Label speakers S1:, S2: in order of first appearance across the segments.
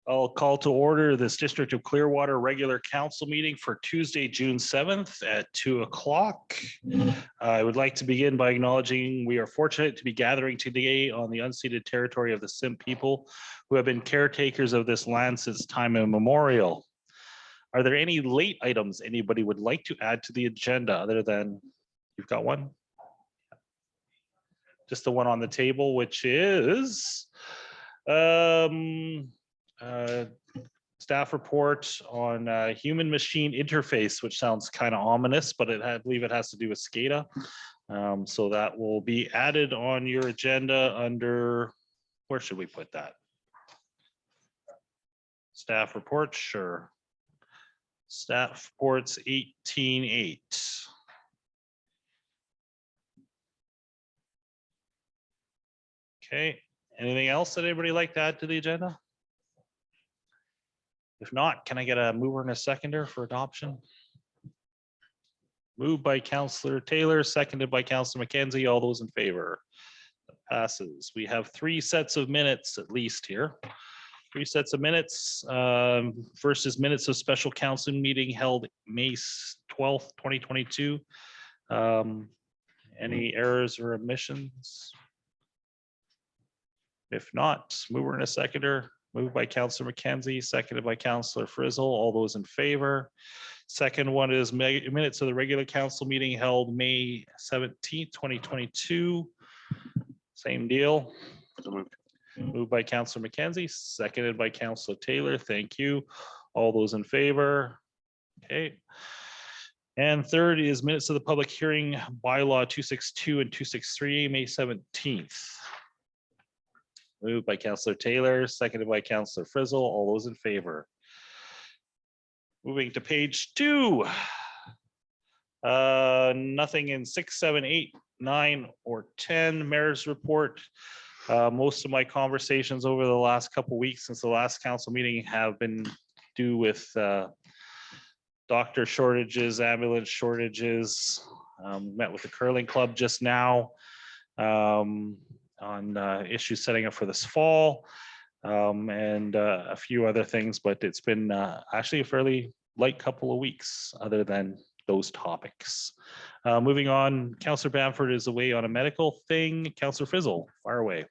S1: I'll call to order this District of Clearwater regular council meeting for Tuesday, June 7th at 2 o'clock. I would like to begin by acknowledging we are fortunate to be gathering today on the unceded territory of the Símpcwemc people who have been caretakers of this land since time immemorial. Are there any late items anybody would like to add to the agenda other than, you've got one? Just the one on the table, which is staff report on human machine interface, which sounds kind of ominous, but I believe it has to do with SCADA. So that will be added on your agenda under, where should we put that? Staff report, sure. Staff reports 18.8. Okay, anything else that anybody like to add to the agenda? If not, can I get a mover and a seconder for adoption? Moved by Councillor Taylor, seconded by Councillor McKenzie. All those in favor? That passes. We have 3 sets of minutes at least here. 3 sets of minutes. First is minutes of special council meeting held May 12th, 2022. Any errors or omissions? If not, mover and a seconder. Moved by Councillor McKenzie, seconded by Councillor Frizzle. All those in favor. Second one is minutes of the regular council meeting held May 17th, 2022. Same deal. Moved by Councillor McKenzie, seconded by Councillor Taylor. Thank you. All those in favor. Okay. And third is minutes of the public hearing bylaw 262 and 263, May 17th. Moved by Councillor Taylor, seconded by Councillor Frizzle. All those in favor. Moving to page 2. Nothing in 6, 7, 8, 9, or 10. Mayor's report. Most of my conversations over the last couple of weeks since the last council meeting have been due with doctor shortages, ambulance shortages. Met with the curling club just now on issues setting up for this fall, and a few other things, but it's been actually a fairly light couple of weeks other than those topics. Moving on, Councillor Banford is away on a medical thing. Councillor Frizzle, fire away.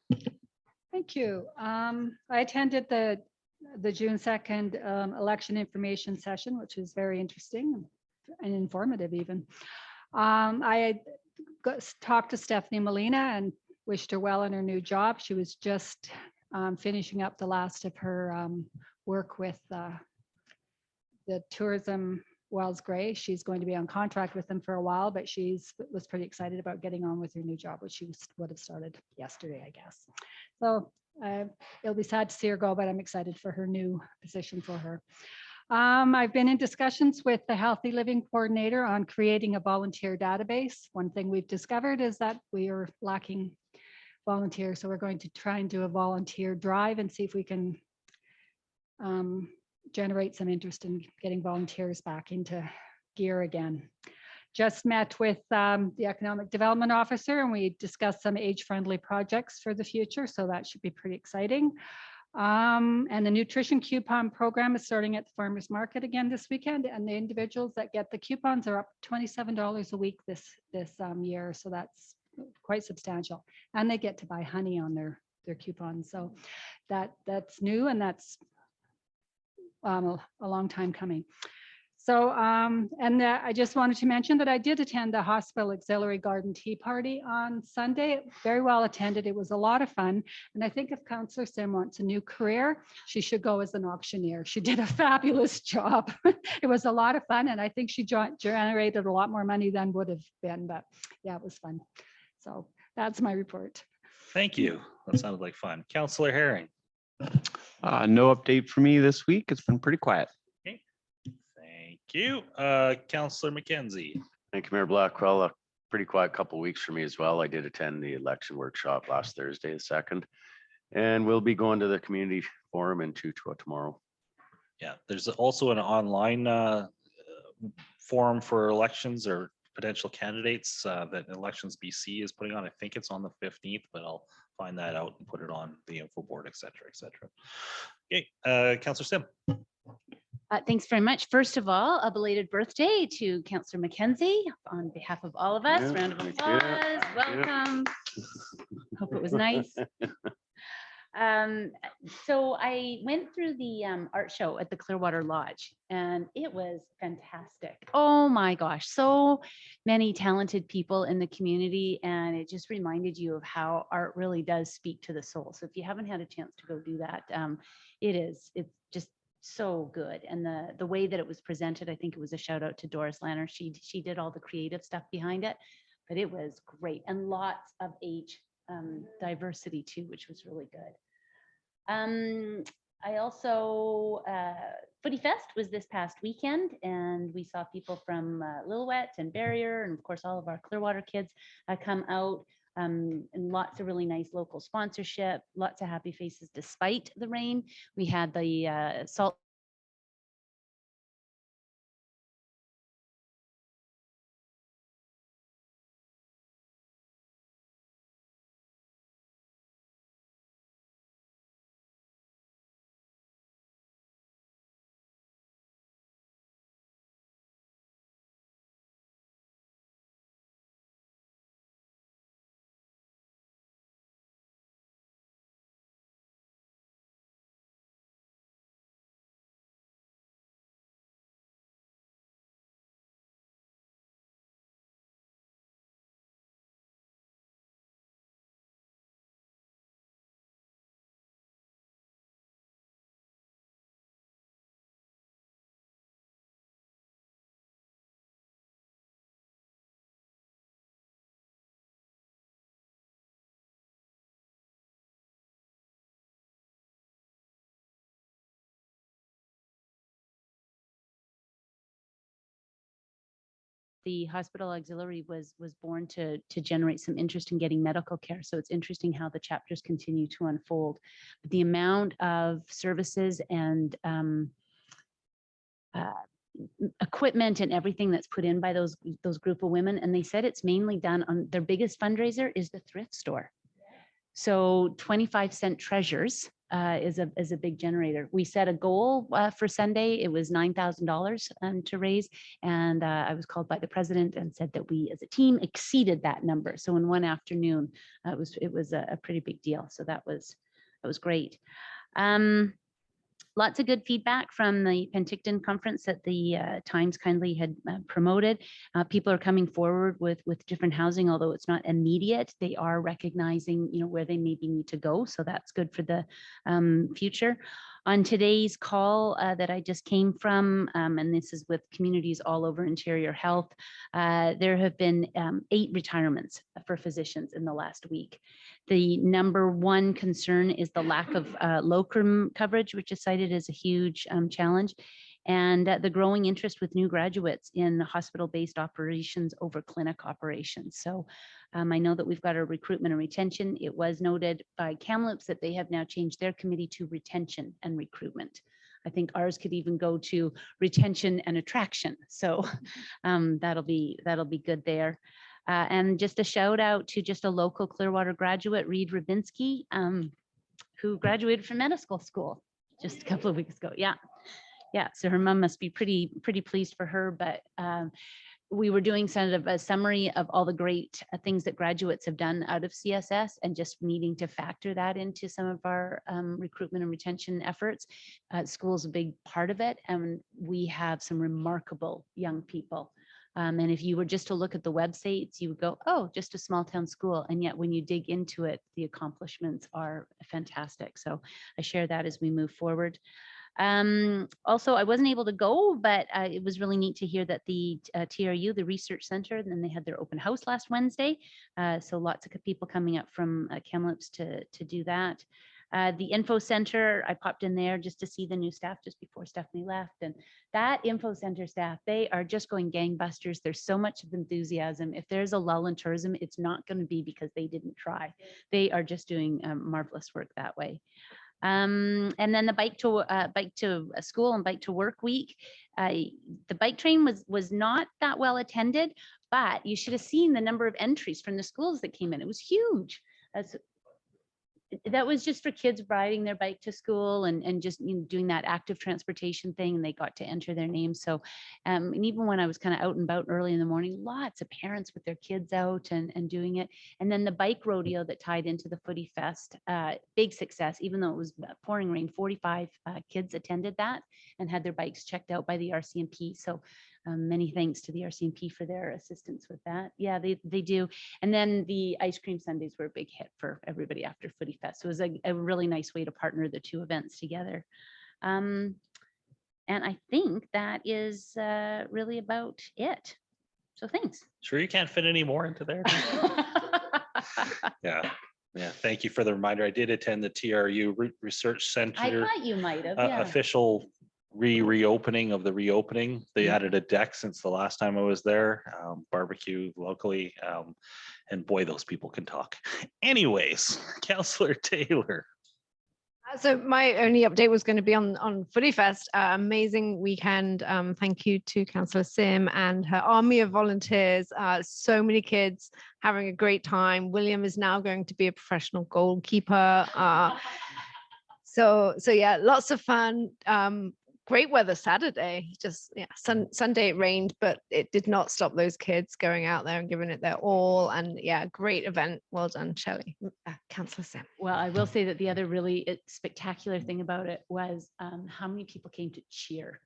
S2: Thank you. I attended the June 2nd election information session, which was very interesting and informative even. I talked to Stephanie Molina and wished her well in her new job. She was just finishing up the last of her work with the tourism Wells Gray. She's going to be on contract with them for a while, but was pretty excited about getting on with her new job, which she would have started yesterday, I guess. So it'll be sad to see her go, but I'm excited for her new position for her. I've been in discussions with the Healthy Living Coordinator on creating a volunteer database. One thing we've discovered is that we are lacking volunteers, so we're going to try and do a volunteer drive and see if we can generate some interest in getting volunteers back into gear again. Just met with the Economic Development Officer and we discussed some age-friendly projects for the future, so that should be pretty exciting. And the nutrition coupon program is starting at the farmers market again this weekend, and the individuals that get the coupons are up $27 a week this year, so that's quite substantial, and they get to buy honey on their coupons, so that's new, and that's a long time coming. So I just wanted to mention that I did attend the Hospital Auxiliary Garden Tea Party on Sunday. Very well attended. It was a lot of fun. And I think if Councillor Sim wants a new career, she should go as an auctioneer. She did a fabulous job. It was a lot of fun. And I think she generated a lot more money than would have been. But yeah, it was fun. So that's my report.
S1: Thank you. That sounded like fun. Councillor Herring.
S3: No update for me this week. It's been pretty quiet.
S1: Thank you. Councillor McKenzie.
S4: Thank you, Mayor Blackwell. A pretty quiet couple of weeks for me as well. I did attend the election workshop last Thursday, the 2nd, and we'll be going to the community forum in Tutua tomorrow.
S1: Yeah, there's also an online forum for elections or potential candidates that Elections BC is putting on. I think it's on the 15th, but I'll find that out and put it on the info board, et cetera, et cetera. Okay, Councillor Sim.
S5: Thanks very much. First of all, a belated birthday to Councillor Mackenzie on behalf of all of us.
S4: Yeah,
S5: Round of
S4: thank you.
S5: applause. Welcome. Hope it was nice. So I went through the art show at the Clearwater Lodge and it was fantastic. Oh my gosh, so many talented people in the community, and it just reminded you of how art really does speak to the soul. So if you haven't had a chance to go do that, it's just so good. And the way that it was presented, I think it was a shout out to Doris Lanner. She did all the creative stuff behind it, but it was great, and lots of age diversity too, which was really good. I also, Footy Fest was this past weekend, and we saw people from Lillooet and Barrier, and of course all of our Clearwater kids come out, and lots of really nice local sponsorship, lots of happy faces despite the rain. We had the salt the hospital auxiliary was born to generate some interest in getting medical care. So it's interesting how the chapters continue to unfold. But the amount of services and equipment and everything that's put in by those group of women, and they said it's mainly done on their biggest fundraiser is the thrift store. So 25-cent treasures is a big generator. We set a goal for Sunday. It was $9,000 to raise. And I was called by the president and said that we as a team exceeded that number. So in one afternoon, it was a pretty big deal. So that was great. Lots of good feedback from the Penticton conference that the Times kindly had promoted. People are coming forward with different housing, although it's not immediate. They are recognizing, where they maybe need to go. So that's good for the future. On today's call that I just came from, and this is with communities all over Interior Health, there have been 8 retirements for physicians in the last week. The number one concern is the lack of locum coverage, which is cited as a huge challenge, and the growing interest with new graduates in hospital-based operations over clinic operations. So I know that we've got our recruitment and retention. It was noted by Kamloops that they have now changed their committee to retention and recruitment. I think ours could even go to retention and attraction. So that'll be good there. And just a shout out to just a local Clearwater graduate, Reed Rabinski, who graduated from medical school just a couple of weeks ago. Yeah. So her mom must be pretty pleased for her. But we were doing sort of a summary of all the great things that graduates have done out of CSS, and just needing to factor that into some of our recruitment and retention efforts. School is a big part of it, and we have some remarkable young people. And if you were just to look at the websites, you would go, oh, just a small town school. And yet when you dig into it, the accomplishments are fantastic. So I share that as we move forward. Also, I wasn't able to go, but it was really neat to hear that the TRU, the research center, and then they had their open house last Wednesday. So lots of people coming up from Kamloops to do that. The info center, I popped in there just to see the new staff just before Stephanie left. And that info center staff, they are just going gangbusters. There's so much enthusiasm. If there's a lull in tourism, it's not going to be because they didn't try. They are just doing marvelous work that way. And then the bike to school and bike to work week. The bike train was not that well attended, But you should have seen the number of entries from the schools that came in. It was huge. That was just for kids riding their bike to school and just doing that active transportation thing. And they got to enter their names. So, and even when I was kind of out and about early in the morning, lots of parents with their kids out and doing it. And then the bike rodeo that tied into the Footy Fest, big success, even though it was pouring rain. 45 kids attended that and had their bikes checked out by the RCMP. So many thanks to the RCMP for their assistance with that. Yeah, they do. And then the ice cream sundaes were a big hit for everybody after Footy Fest. So it was a really nice way to partner the two events together. And I think that is really about it. So thanks.
S1: Sure you can't fit any more into there? Yeah. Yeah. Thank you for the reminder. I did attend the TRU Research
S5: I
S1: Center
S5: thought you might have, yeah.
S1: official reopening of the reopening. They added a deck since the last time I was there, barbecue locally. And boy, those people can talk. Anyways, Councillor Taylor.
S6: So my only update was going to be on Footy Fest. Amazing weekend. Thank you to Councillor Sim and her army of volunteers. So many kids having a great time. William is now going to be a professional goalkeeper. So yeah, lots of fun. Great weather Saturday. Just yeah, Sunday it rained, but it did not stop those kids going out there and giving it their all. And yeah, great event. Well done, Shelley. Councillor Sam.
S5: Well, I will say that the other really spectacular thing about it was how many people came to cheer.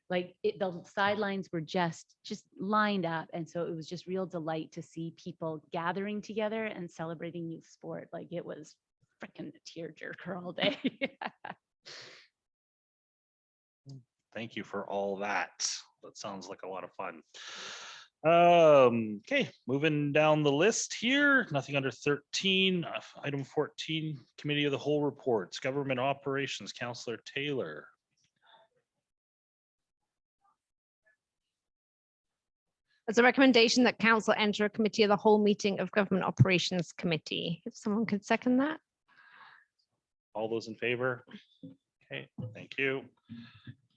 S5: Like the sidelines were just lined up. And so it was just real delight to see people gathering together and celebrating youth sport. Like it was freaking a tearjerker all day.
S1: Thank you for all that. That sounds like a lot of fun. Okay, moving down the list here, nothing under 13. Item 14, Committee of the Whole reports, Government Operations, Councillor Taylor.
S6: As a recommendation that council enter a committee of the whole meeting of Government Operations Committee. If someone could second that.
S1: All those in favor? Okay, thank you.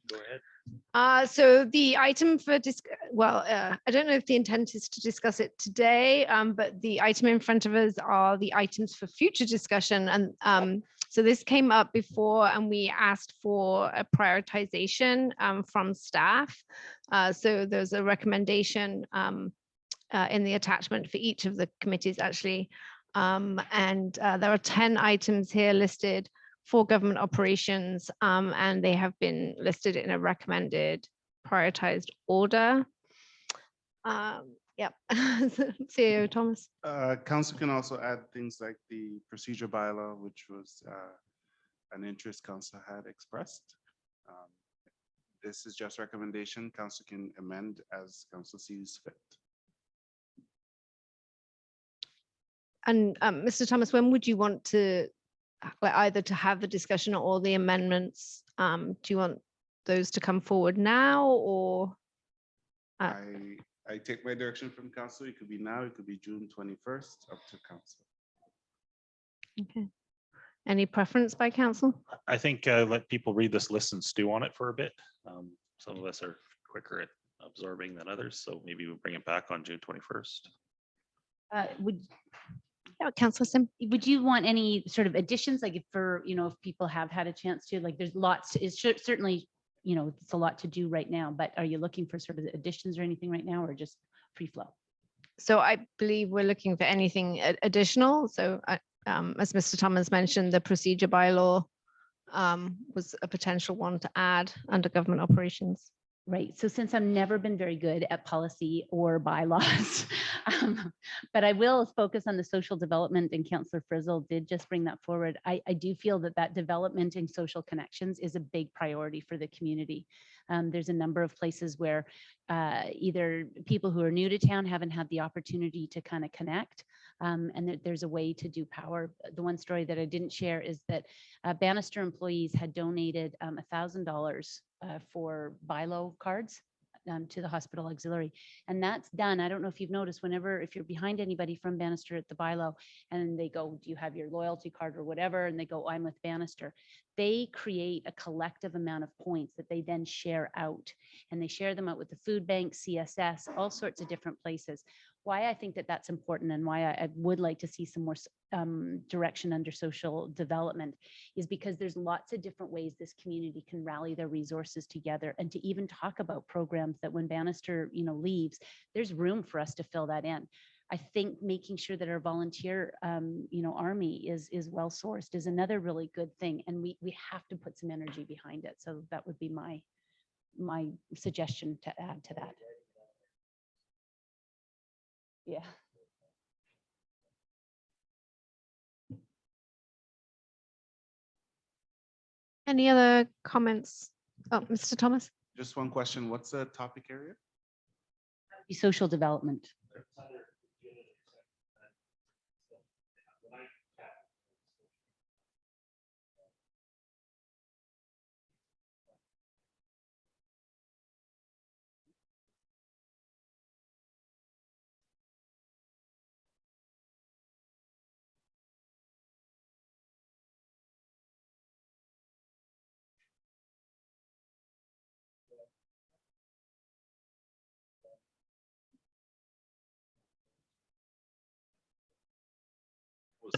S1: Go ahead.
S6: So the item for I don't know if the intent is to discuss it today, but the item in front of us are the items for future discussion. And so this came up before and we asked for a prioritization from staff. So there's a recommendation in the attachment for each of the committees actually. And there are 10 items here listed for government operations, and they have been listed in a recommended prioritized order. Yep. CEO Thomas.
S7: Council can also add things like the procedure bylaw, which was an interest council had expressed. This is just recommendation. Council can amend as council sees fit.
S6: And Mr. Thomas, when would you want to either to have the discussion or the amendments? Do you want those to come forward now or?
S7: I take my direction from council. It could be now, it could be June 21st, up to council.
S6: Okay. Any preference by council?
S1: I think let people read this list and stew on it for a bit. Some of us are quicker at absorbing than others, so maybe we'll bring it back on June 21st.
S6: Councillor Sim.
S5: Would you want any sort of additions, like if if people have had a chance to, like there's lots, it's certainly, it's a lot to do right now, but are you looking for sort of additions or anything right now or just free flow?
S6: So I believe we're looking for anything additional. So as Mr. Thomas mentioned, the procedure bylaw was a potential one to add under government operations.
S5: Right. So since I've never been very good at policy or bylaws, but I will focus on the social development, and Councillor Frizzle did just bring that forward. I do feel that development and social connections is a big priority for the community. There's a number of places where either people who are new to town haven't had the opportunity to kind of connect, and there's a way to do power. The one story that I didn't share is that Bannister employees had donated $1,000 for Bylaw cards to the hospital auxiliary. And that's done. I don't know if you've noticed, if you're behind anybody from Bannister at the Bylaw and they go, do you have your loyalty card or whatever? And they go, I'm with Bannister. They create a collective amount of points that they then share out, and they share them out with the food bank, CSS, all sorts of different places. Why I think that that's important, and why I would like to see some more direction under social development, is because there's lots of different ways this community can rally their resources together, and to even talk about programs that when Bannister, leaves, there's room for us to fill that in. I think making sure that our volunteer, army is well sourced is another really good thing, and we have to put some energy behind it. So that would be my suggestion to add to that. Yeah.
S6: Any other comments? Oh, Mr. Thomas?
S7: Just one question. What's the topic area?
S5: Social development.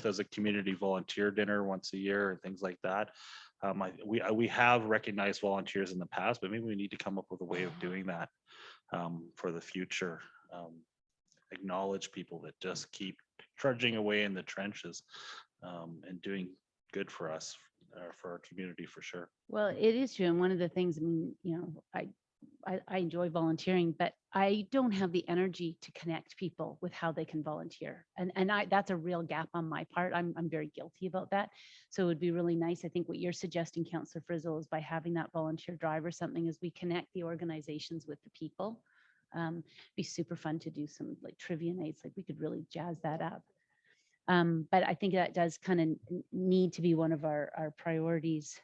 S1: As a community volunteer dinner once a year and things like that. We have recognized volunteers in the past, but maybe we need to come up with a way of doing that for the future. Acknowledge people that just keep trudging away in the trenches and doing good for us, for our community, for sure.
S5: Well, it is true. And one of the things, I enjoy volunteering, but I don't have the energy to connect people with how they can volunteer. And that's a real gap on my part. I'm very guilty about that. So it would be really nice. I think what you're suggesting, Councillor Frizzle, is by having that volunteer drive or something, is we connect the organizations with the people. Be super fun to do some like trivia nights. Like we could really jazz that up. But I think that does kind of need to be one of our priorities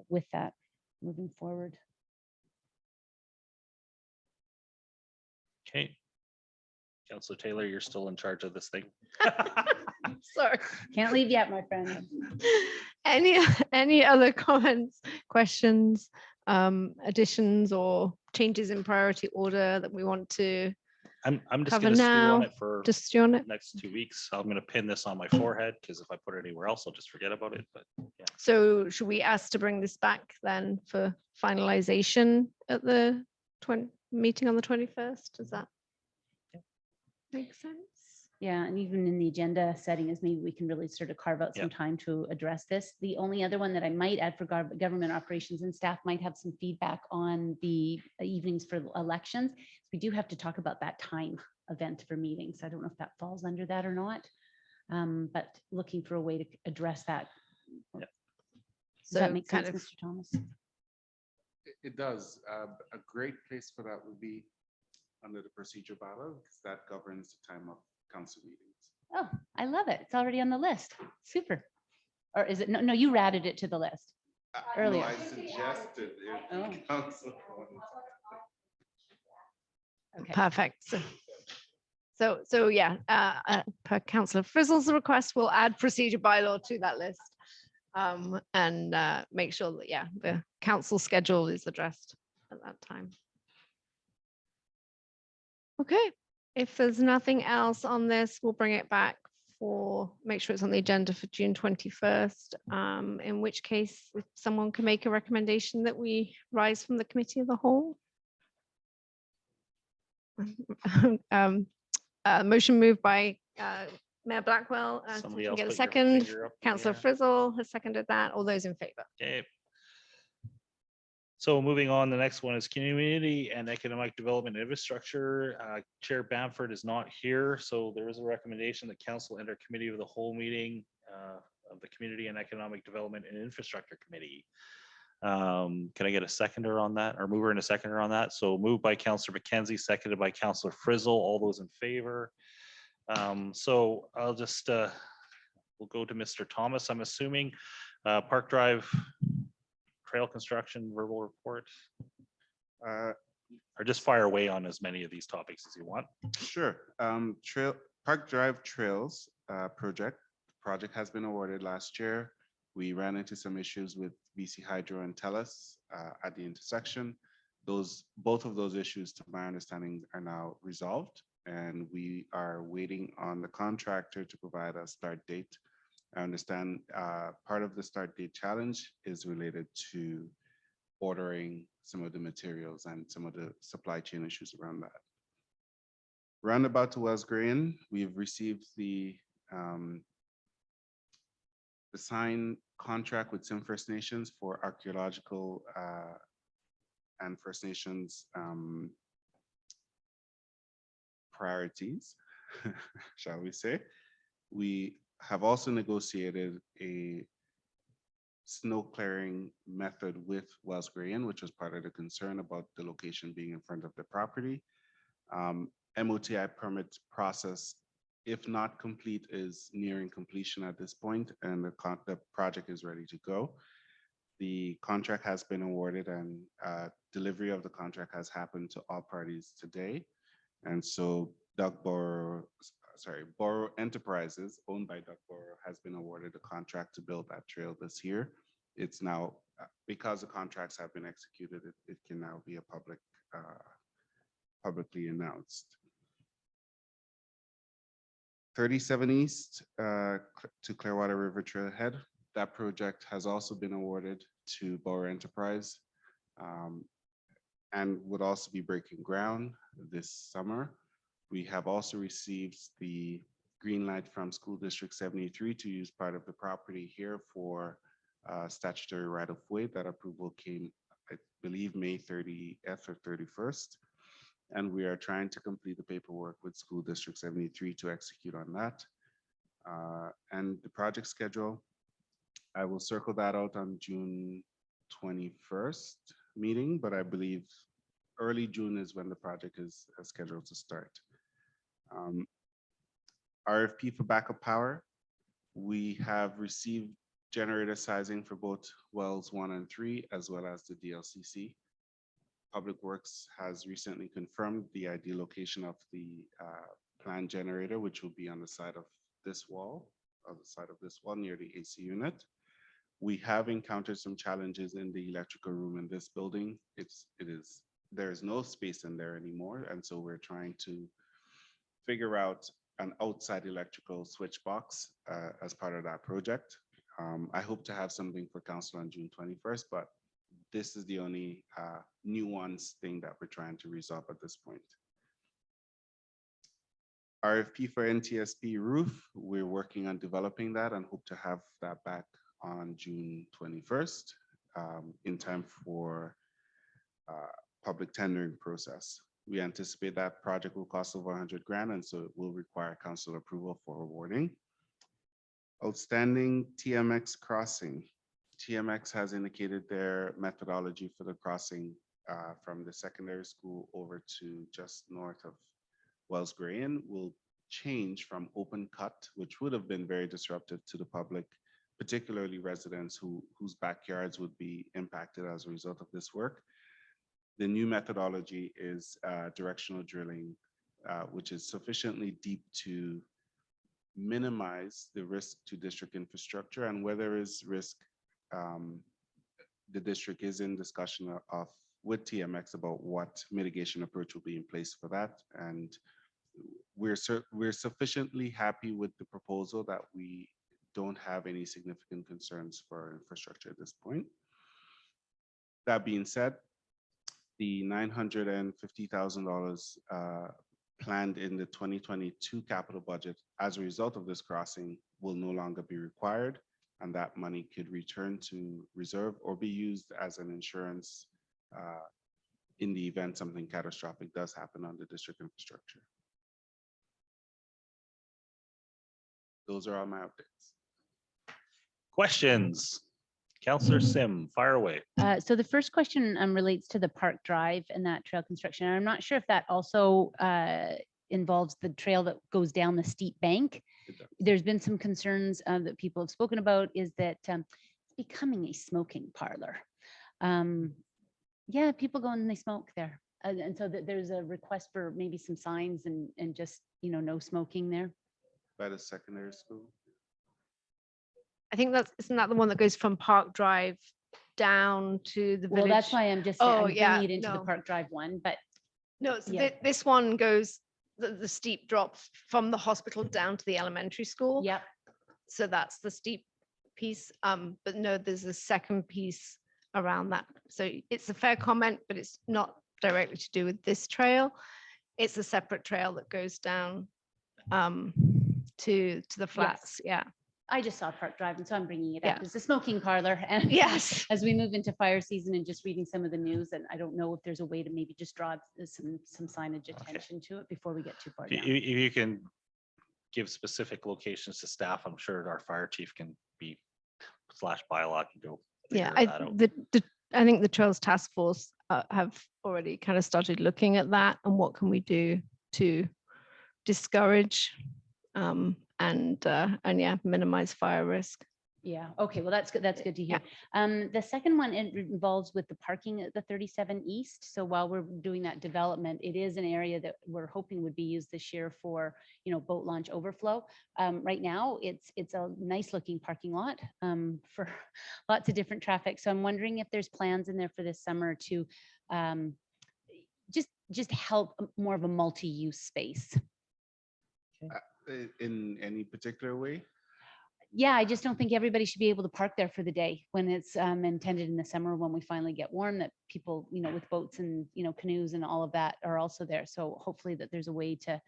S5: with that moving forward.
S1: Okay. Councillor Taylor, you're still in charge of this thing.
S6: Sorry.
S5: Can't leave yet, my friend.
S6: Any other comments, questions, additions, or changes in priority order that we want to
S1: I'm just
S6: cover
S1: going to stew on
S6: now?
S1: it for
S6: Just stew on it.
S1: next 2 weeks. I'm going to pin this on my forehead because if I put it anywhere else, I'll just forget about it. But yeah.
S6: So should we ask to bring this back then for finalization at the meeting on the 21st? Does that make sense?
S5: Yeah, and even in the agenda setting is maybe we can really sort of carve out some time to address this. The only other one that I might add for government operations, and staff might have some feedback on the evenings for elections. We do have to talk about that time event for meetings. I don't know if that falls under that or not, but looking for a way to address that. Does that make sense, Mr. Thomas?
S7: It does. A great place for that would be under the procedure bylaw, because that governs the time of council meetings.
S5: Oh, I love it. It's already on the list. Super. Or is it? No, you added it to the list earlier.
S7: No, I suggested if
S5: Oh.
S7: the council wanted.
S5: Okay.
S6: Perfect. So yeah, per Councillor Frizzle's request, we'll add procedure bylaw to that list and make sure that, the council schedule is addressed at that time. Okay, if there's nothing else on this, we'll bring it back make sure it's on the agenda for June 21st, in which case if someone can make a recommendation that we rise from the committee of the whole. Motion moved by Mayor Blackwell.
S1: Somebody
S6: Can
S1: else
S6: get a
S1: put your
S6: second.
S1: finger up in the
S6: Councillor
S1: air.
S6: Frizzle has seconded that. All those in favor?
S1: Okay. So moving on, the next one is community and economic development infrastructure. Chair Banford is not here, so there is a recommendation that council enter committee of the whole meeting of the Community and Economic Development and Infrastructure Committee. Can I get a seconder on that, or mover and a seconder on that? So moved by Councillor McKenzie, seconded by Councillor Frizzle. All those in favor? So I'll just we'll go to Mr. Thomas. I'm assuming Park Drive trail construction verbal report. Or just fire away on as many of these topics as you want.
S7: Sure. Park Drive Trails project has been awarded last year. We ran into some issues with BC Hydro and TELUS at the intersection. Both of those issues, to my understanding, are now resolved, and we are waiting on the contractor to provide a start date. I understand part of the start date challenge is related to ordering some of the materials and some of the supply chain issues around that. Roundabout to Wells Grain, we've received the signed contract with some First Nations for archaeological and First Nations priorities, shall we say. We have also negotiated a snow clearing method with Wells Grain, which was part of the concern about the location being in front of the property. MOTI permit process, if not complete, is nearing completion at this point, and the project is ready to go. The contract has been awarded, and delivery of the contract has happened to all parties today. And so Borough Enterprises, owned by Doug Borough, has been awarded a contract to build that trail this year. It's now, because the contracts have been executed, it can now be a publicly announced. 37 East to Clearwater River Trailhead. That project has also been awarded to Borough Enterprise and would also be breaking ground this summer. We have also received the green light from School District 73 to use part of the property here for statutory right of way. That approval came, I believe, May 30th or 31st. And we are trying to complete the paperwork with School District 73 to execute on that. And the project schedule, I will circle that out on June 21st meeting, but I believe early June is when the project is scheduled to start. RFP for backup power. We have received generator sizing for both wells 1 and 3, as well as the DLCC. Public Works has recently confirmed the ideal location of the planned generator, which will be on the side of this wall, near the AC unit. We have encountered some challenges in the electrical room in this building. There is no space in there anymore, and so we're trying to figure out an outside electrical switch box as part of that project. I hope to have something for council on June 21st, but this is the only nuance thing that we're trying to resolve at this point. RFP for NTSP roof, we're working on developing that and hope to have that back on June 21st in time for public tendering process. We anticipate that project will cost over 100 grand, and so it will require council approval for awarding. Outstanding TMX crossing. TMX has indicated their methodology for the crossing from the secondary school over to just north of Wells Grain will change from open cut, which would have been very disruptive to the public, particularly residents whose backyards would be impacted as a result of this work. The new methodology is directional drilling, which is sufficiently deep to minimize the risk to district infrastructure, and where there is risk, the district is in discussion with TMX about what mitigation approach will be in place for that. And we're sufficiently happy with the proposal that we don't have any significant concerns for infrastructure at this point. That being said, the $950,000 planned in the 2022 capital budget as a result of this crossing will no longer be required, and that money could return to reserve or be used as an insurance in the event something catastrophic does happen on the district infrastructure. Those are all my updates.
S1: Questions? Councillor Sim, fire away.
S5: So the first question relates to the Park Drive and that trail construction. I'm not sure if that also involves the trail that goes down the steep bank. There's been some concerns that people have spoken about, is that it's becoming a smoking parlor. Yeah, people go and they smoke there. And so there's a request for maybe some signs and just, no smoking there.
S7: By the secondary school.
S6: I think isn't that the one that goes from Park Drive down to the
S5: Well,
S6: village?
S5: that's why I'm just,
S6: Oh,
S5: I'm
S6: yeah,
S5: bringing it into the
S6: no.
S5: Park Drive one, but
S6: No, so
S5: Yeah.
S6: this one goes, the steep drop from the hospital down to the elementary school.
S5: yeah,
S6: So that's the steep piece. But no, there's a second piece around that. So it's a fair comment, but it's not directly to do with this trail. It's a separate trail that goes down to the flats. Yeah.
S5: I just saw Park Drive and so I'm bringing it
S6: Yeah.
S5: up. It's a smoking parlor. And
S6: Yes.
S5: as we move into fire season and just reading some of the news, and I don't know if there's a way to maybe just draw some signage attention to it before we get too far
S1: If
S5: down.
S1: if you can give specific locations to staff, I'm sure our fire chief can be / bylaw can go.
S6: Yeah,
S1: figure that out.
S6: I think the Trails Task Force have already kind of started looking at that and what can we do to discourage and yeah, minimize fire risk.
S5: Yeah, okay, well, that's good. That's good to hear. The second one, it involves with the parking at the 37 East. So while we're doing that development, it is an area that we're hoping would be used this year for, boat launch overflow. Right now, it's a nice looking parking lot for lots of different traffic. So I'm wondering if there's plans in there for this summer to just help more of a multi-use space.
S7: In any particular way?
S5: Yeah, I just don't think everybody should be able to park there for the day when it's intended in the summer when we finally get warm, that people, with boats and, canoes and all of that are also there. So hopefully that there's a way to,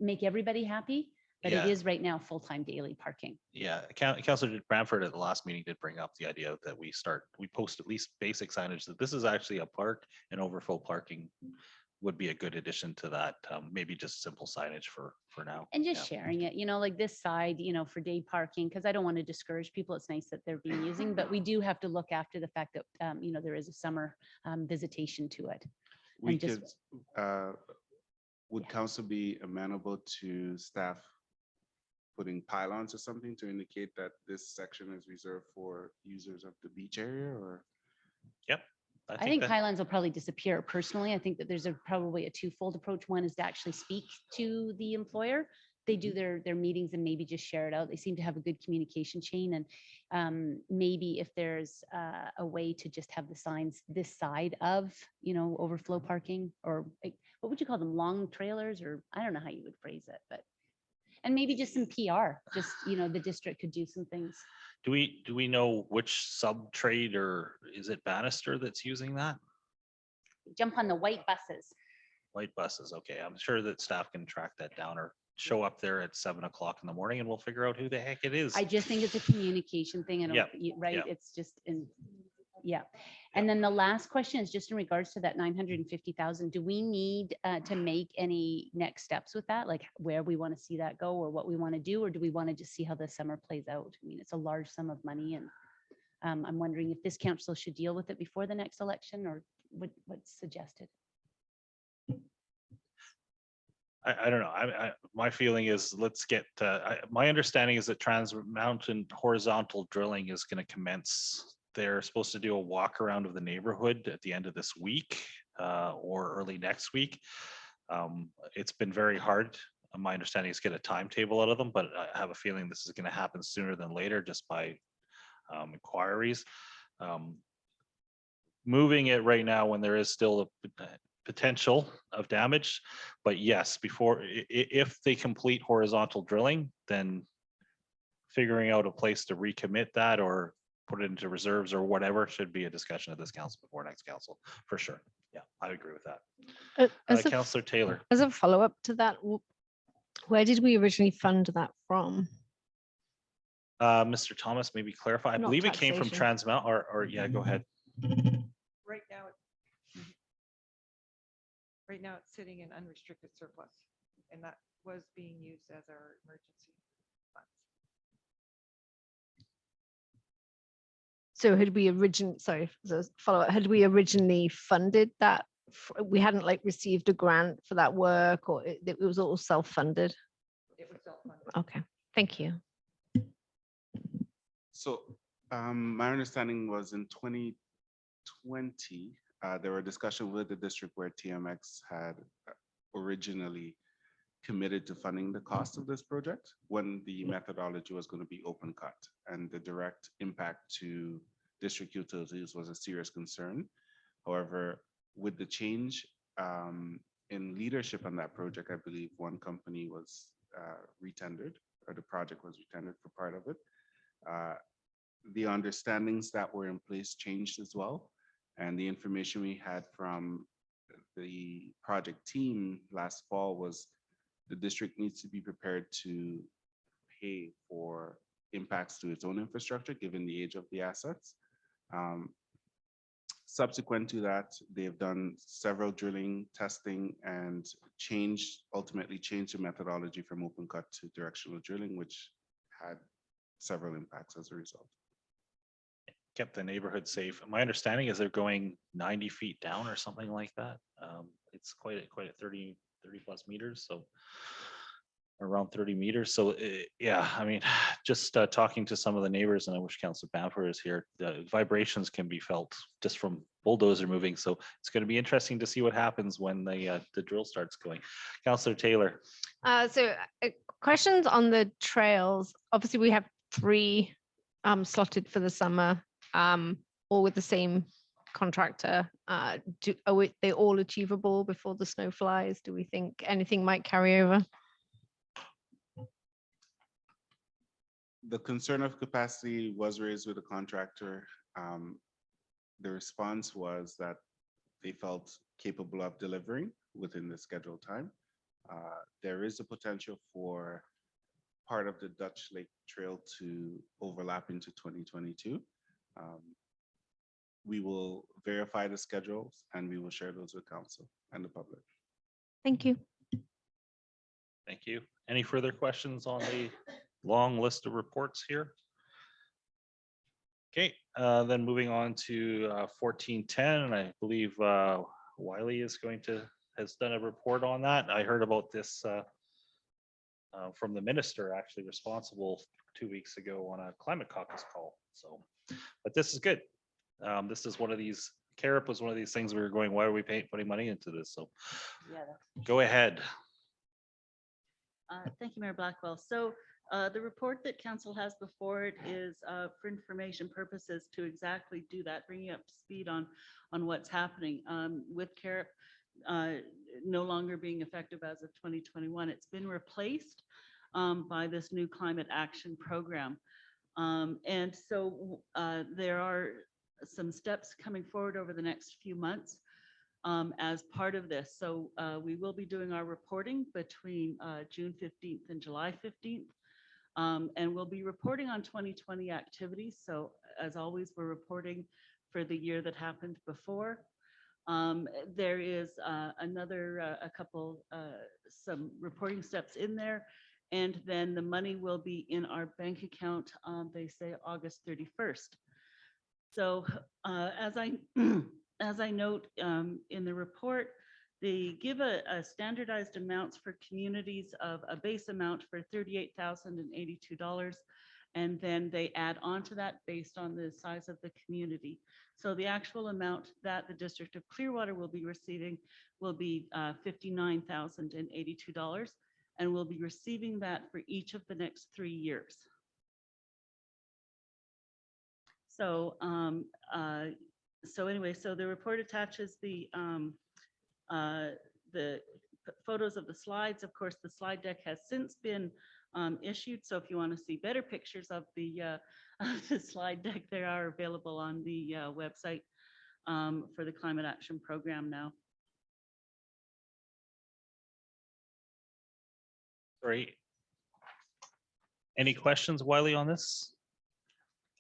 S5: make everybody happy, but
S1: Yeah.
S5: it is right now full-time daily parking.
S1: Yeah, Councillor Banford at the last meeting did bring up the idea that we post at least basic signage that this is actually a park, and overflow parking would be a good addition to that. Maybe just simple signage for now.
S5: And just
S1: Yeah.
S5: sharing it, like this side, for day parking, because I don't want to discourage people. It's nice that they're being using, but we do have to look after the fact that, there is a summer visitation to it.
S7: We
S5: And just-
S7: could, would
S5: Yeah.
S7: council be amenable to staff putting pylons or something to indicate that this section is reserved for users of the beach area, or?
S5: I think pylons will probably disappear. Personally, I think that there's probably a twofold approach. One is to actually speak to the employer. They do their meetings and maybe just share it out. They seem to have a good communication chain, and maybe if there's a way to just have the signs this side of, overflow parking, or what would you call them, long trailers, or I don't know how you would phrase it, but and maybe just some PR. Just the district could do some things.
S1: Do we know which sub trade, or is it Bannister that's using that?
S5: Jump on the white buses.
S1: White buses, okay. I'm sure that staff can track that down or show up there at 7 o'clock in the morning and we'll figure out who the heck it is.
S5: I just think it's a communication thing.
S1: Yeah,
S5: Right?
S1: yeah.
S5: It's just yeah. And then the last question is just in regards to that 950,000. Do we need to make any next steps with that? Like where we want to see that go or what we want to do, or do we want to just see how the summer plays out? I mean, it's a large sum of money, and I'm wondering if this council should deal with it before the next election, or what's suggested.
S1: I don't know. My feeling is let's get, my understanding is that Trans Mountain horizontal drilling is going to commence. They're supposed to do a walk around of the neighborhood at the end of this week or early next week. It's been very hard. My understanding is get a timetable out of them, but I have a feeling this is going to happen sooner than later just by inquiries. Moving it right now when there is still a potential of damage, but yes, if they complete horizontal drilling, then figuring out a place to recommit that or put it into reserves or whatever should be a discussion of this council before next council, for sure. Yeah, I agree with that. Councillor Taylor.
S6: As a follow-up to that, where did we originally fund that from?
S1: Mr. Thomas, maybe clarify. I
S6: Not
S1: believe it came from
S6: taxation.
S1: Trans Mountain, or yeah, go ahead.
S8: Right now, right now it's sitting in unrestricted surplus, and that was being used as our emergency funds.
S6: So had we follow-up, had we originally funded that? We hadn't received a grant for that work, or it was all self-funded?
S8: It was self-funded.
S6: Okay, thank you.
S7: So my understanding was in 2020, there were discussions with the district where TMX had originally committed to funding the cost of this project when the methodology was going to be open cut, and the direct impact to district utilities was a serious concern. However, with the change in leadership on that project, I believe one company was retendered, or the project was retendered for part of it. The understandings that were in place changed as well. And the information we had from the project team last fall was the district needs to be prepared to pay for impacts to its own infrastructure, given the age of the assets. Subsequent to that, they've done several drilling, testing, and ultimately changed the methodology from open cut to directional drilling, which had several impacts as a result.
S1: Kept the neighborhood safe. My understanding is they're going 90 feet down or something like that. It's quite a 30 plus meters, so around 30 meters. So yeah, I mean, just talking to some of the neighbors, and I wish Councillor Banford is here, the vibrations can be felt just from bulldozer moving. So it's going to be interesting to see what happens when the drill starts going. Councillor Taylor.
S6: Questions on the trails. Obviously, we have 3 slotted for the summer, all with the same contractor. Are they all achievable before the snow flies? Do we think anything might carry over?
S7: The concern of capacity was raised with the contractor. The response was that they felt capable of delivering within the scheduled time. There is a potential for part of the Dutch Lake Trail to overlap into 2022. We will verify the schedules and we will share those with council and the public.
S6: Thank you.
S1: Thank you. Any further questions on the long list of reports here? Okay, then moving on to 1410, and I believe Wiley has done a report on that. I heard about this from the minister actually responsible 2 weeks ago on a climate caucus call. So, but this is good. This is one of these, CAREP was one of these things we were going, why are we putting money into this? So go ahead.
S9: Thank you, Mayor Blackwell. So the report that council has before it is for information purposes to exactly do that, bringing up to speed on what's happening with CAREP no longer being effective as of 2021. It's been replaced by this new climate action program. And so there are some steps coming forward over the next few months as part of this. So we will be doing our reporting between June 15th and July 15th. And we'll be reporting on 2020 activities. So as always, we're reporting for the year that happened before. There is some reporting steps in there. And then the money will be in our bank account, they say August 31st. So as I note in the report, they give a standardized amounts for communities of a base amount for $38,082. And then they add on to that based on the size of the community. So the actual amount that the District of Clearwater will be receiving will be $59,082. And we'll be receiving that for each of the next 3 years. So, anyway, so the report attaches the photos of the slides. Of course, the slide deck has since been issued. So if you want to see better pictures of the slide deck, they are available on the website for the Climate Action Program now.
S1: Great. Any questions, Wiley, on this?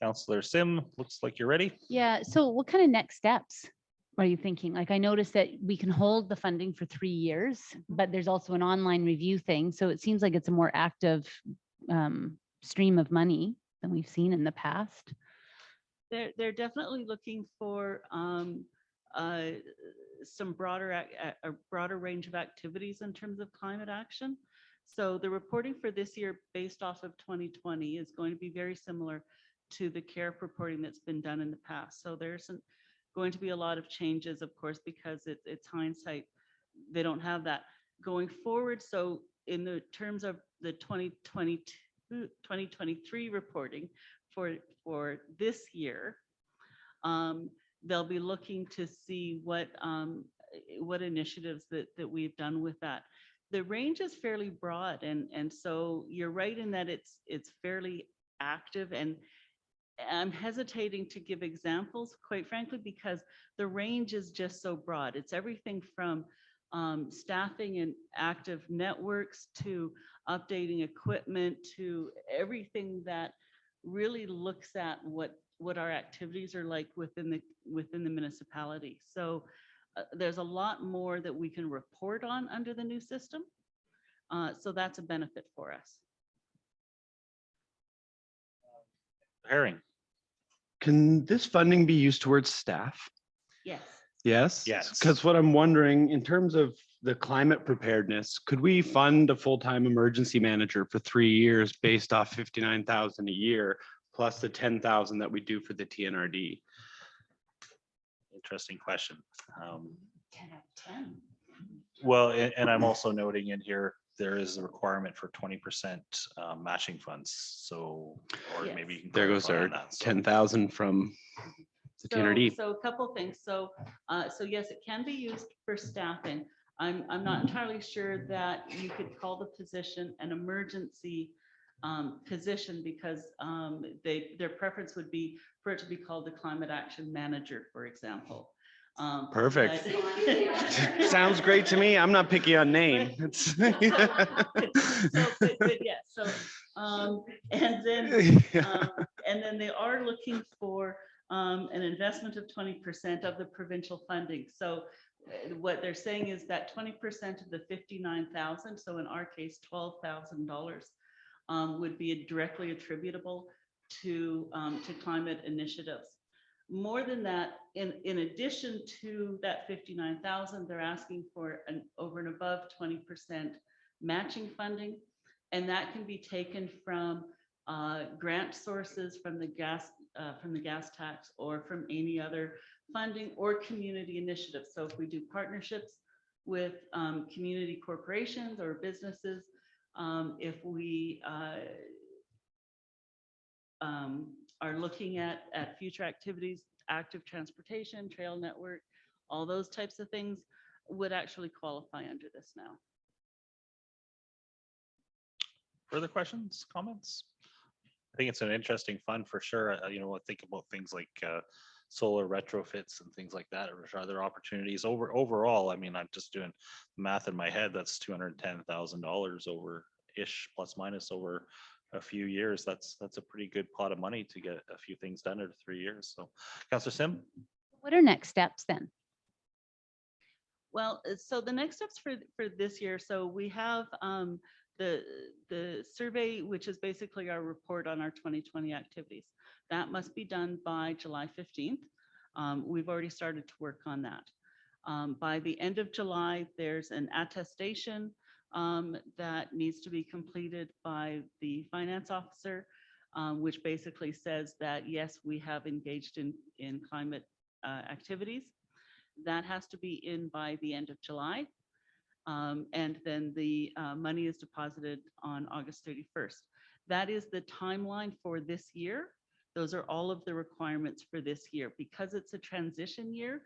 S1: Councillor Sim, looks like you're ready.
S5: Yeah, so what kind of next steps are you thinking? Like, I noticed that we can hold the funding for 3 years, but there's also an online review thing. So it seems like it's a more active stream of money than we've seen in the past.
S9: They're definitely looking for some a broader range of activities in terms of climate action. So the reporting for this year based off of 2020 is going to be very similar to the CAREP reporting that's been done in the past. So there's going to be a lot of changes, of course, because it's hindsight. They don't have that going forward. So in the terms of the 2023 reporting for this year, they'll be looking to see what initiatives that we've done with that. The range is fairly broad, and so you're right in that it's fairly active, and I'm hesitating to give examples, quite frankly, because the range is just so broad. It's everything from staffing and active networks to updating equipment to everything that really looks at what our activities are like within the municipality. So there's a lot more that we can report on under the new system. So that's a benefit for us.
S1: Herring.
S3: Can this funding be used towards staff?
S9: Yes.
S3: Yes?
S1: Yes.
S3: Because what I'm wondering, in terms of the climate preparedness, could we fund a full-time emergency manager for 3 years based off 59,000 a year, plus the 10,000 that we do for the TNRD?
S1: Interesting question.
S5: 10 out of 10.
S1: Well, and I'm also noting in here, there is a requirement for 20% matching funds. So, or
S9: Yes.
S1: maybe you can
S3: There goes
S1: clarify
S3: our
S1: on that. So
S3: 10,000 from the TNRD.
S9: So a couple things. So yes, it can be used for staffing. I'm not entirely sure that you could call the position an emergency position, because their preference would be for it to be called the climate action manager, for example.
S3: Perfect.
S9: but-
S3: Sounds great to me. I'm not picky on name. It's-
S9: but yeah, so and then they are looking for an investment of 20% of the provincial funding. So what they're saying is that 20% of the 59,000, so in our case, $12,000, would be directly attributable to climate initiatives. More than that, in addition to that 59,000, they're asking for an over and above 20% matching funding, and that can be taken from grant sources, from the gas tax, or from any other funding or community initiatives. So if we do partnerships with community corporations or businesses, if we are looking at future activities, active transportation, trail network, all those types of things would actually qualify under this now.
S1: further questions, comments? I think it's an interesting fund for sure. Think about things like solar retrofits and things like that, or other opportunities overall. I mean, I'm just doing math in my head. That's $210,000 over ish, plus minus, over a few years. That's a pretty good pot of money to get a few things done in 3 years. So, Councillor Sim.
S5: What are next steps then?
S9: Well, so the next steps for this year, so we have the survey, which is basically our report on our 2020 activities. That must be done by July 15th. We've already started to work on that. By the end of July, there's an attestation that needs to be completed by the finance officer, which basically says that, yes, we have engaged in climate activities. That has to be in by the end of July. And then the money is deposited on August 31st. That is the timeline for this year. Those are all of the requirements for this year. Because it's a transition year,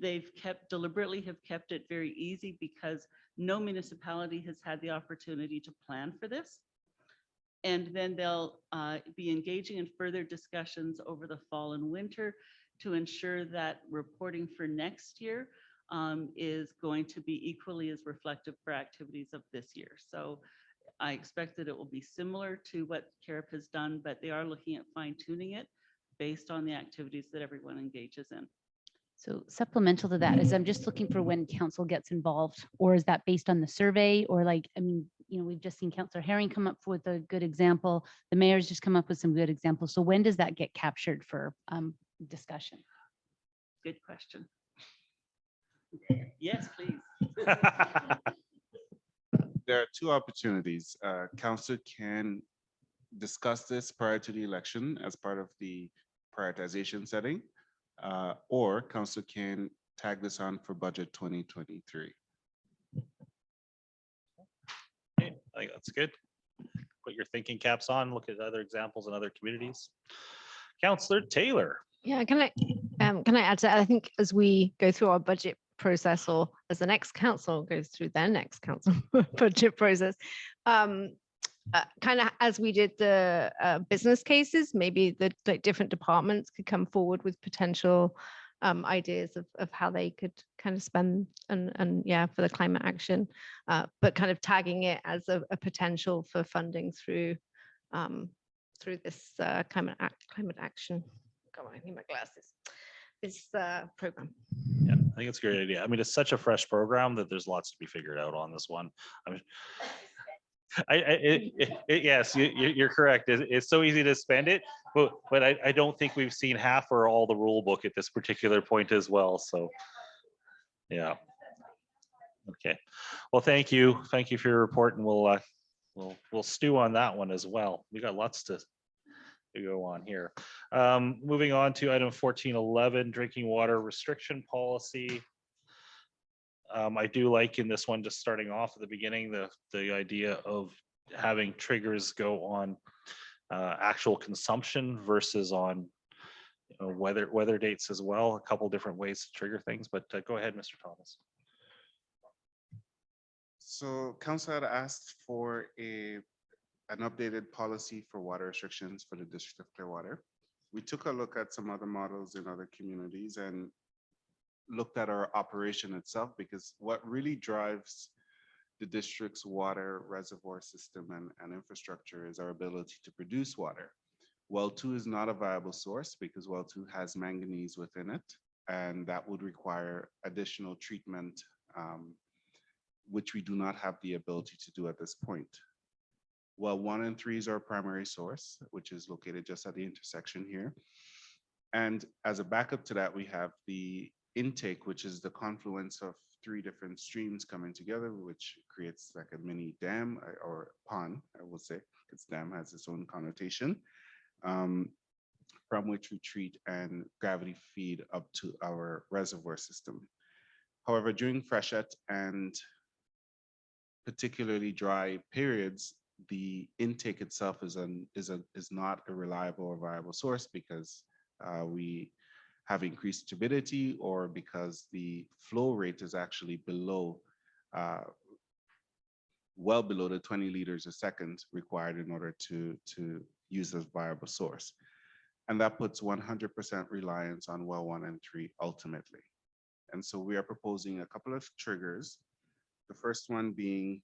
S9: they've deliberately have kept it very easy, because no municipality has had the opportunity to plan for this. And then they'll be engaging in further discussions over the fall and winter to ensure that reporting for next year is going to be equally as reflective for activities of this year. So I expect that it will be similar to what CAREP has done, but they are looking at fine tuning it based on the activities that everyone engages in.
S5: So supplemental to that is I'm just looking for when council gets involved, or is that based on the survey? Or we've just seen Councillor Herring come up with a good example. The mayor's just come up with some good examples. So when does that get captured for discussion?
S9: Good question. Yes, please.
S7: There are two opportunities. Council can discuss this prior to the election as part of the prioritization setting. or council can tag this on for budget 2023.
S1: Okay, I think that's good. Put your thinking caps on, look at other examples in other communities. Councillor Taylor.
S6: Yeah, can I add to that? I think as we go through our budget process, or as the next council goes through their next council budget process, kind of as we did the business cases, maybe the different departments could come forward with potential ideas of how they could kind of spend and yeah, for the climate action, but kind of tagging it as a potential for funding through this climate action. Come on, I need my glasses. This program.
S1: Yeah, I think it's a great idea. I mean, it's such a fresh program that there's lots to be figured out on this one. I mean, yes, you're correct. It's so easy to spend it, but I don't think we've seen half or all the rule book at this particular point as well. So, yeah. Okay. Well, thank you for your report, and we'll stew on that one as well. We got lots to go on here. Moving on to item 1411, drinking water restriction policy. I do like in this one, just starting off at the beginning, the idea of having triggers go on actual consumption versus on weather dates as well. A couple different ways to trigger things, but go ahead, Mr. Thomas.
S7: So council had asked for an updated policy for water restrictions for the District of Clearwater. We took a look at some other models in other communities and looked at our operation itself, because what really drives the district's water reservoir system and infrastructure is our ability to produce water. Well 2 is not a viable source because well 2 has manganese within it, and that would require additional treatment, which we do not have the ability to do at this point. Well 1 and 3 is our primary source, which is located just at the intersection here. And as a backup to that, we have the intake, which is the confluence of 3 different streams coming together, which creates like a mini dam or pond, I will say, because dam has its own connotation, from which we treat and gravity feed up to our reservoir system. However, during freshet and particularly dry periods, the intake itself is not a reliable or viable source, because we have increased turbidity, or because the flow rate is actually below, well below the 20 liters a second required in order to use as viable source. And that puts 100% reliance on well 1 and 3 ultimately. And so we are proposing a couple of triggers. The first one being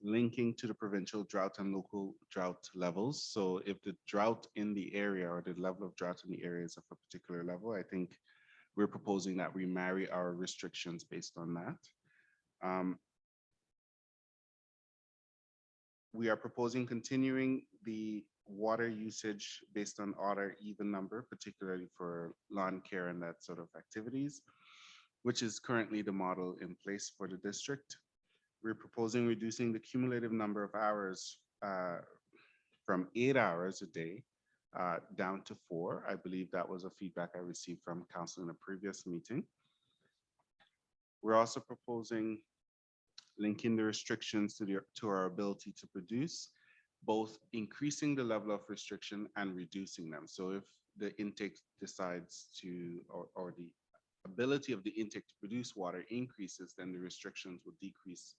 S7: linking to the provincial drought and local drought levels. So if the drought in the area, or the level of drought in the area, is of a particular level, I think we're proposing that we marry our restrictions based on that. We are proposing continuing the water usage based on odd or even number, particularly for lawn care and that sort of activities, which is currently the model in place for the district. We're proposing reducing the cumulative number of hours from 8 hours a day down to 4. I believe that was a feedback I received from council in a previous meeting. We're also proposing linking the restrictions to our ability to produce, both increasing the level of restriction and reducing them. So if the intake decides to, or the ability of the intake to produce water increases, then the restrictions will decrease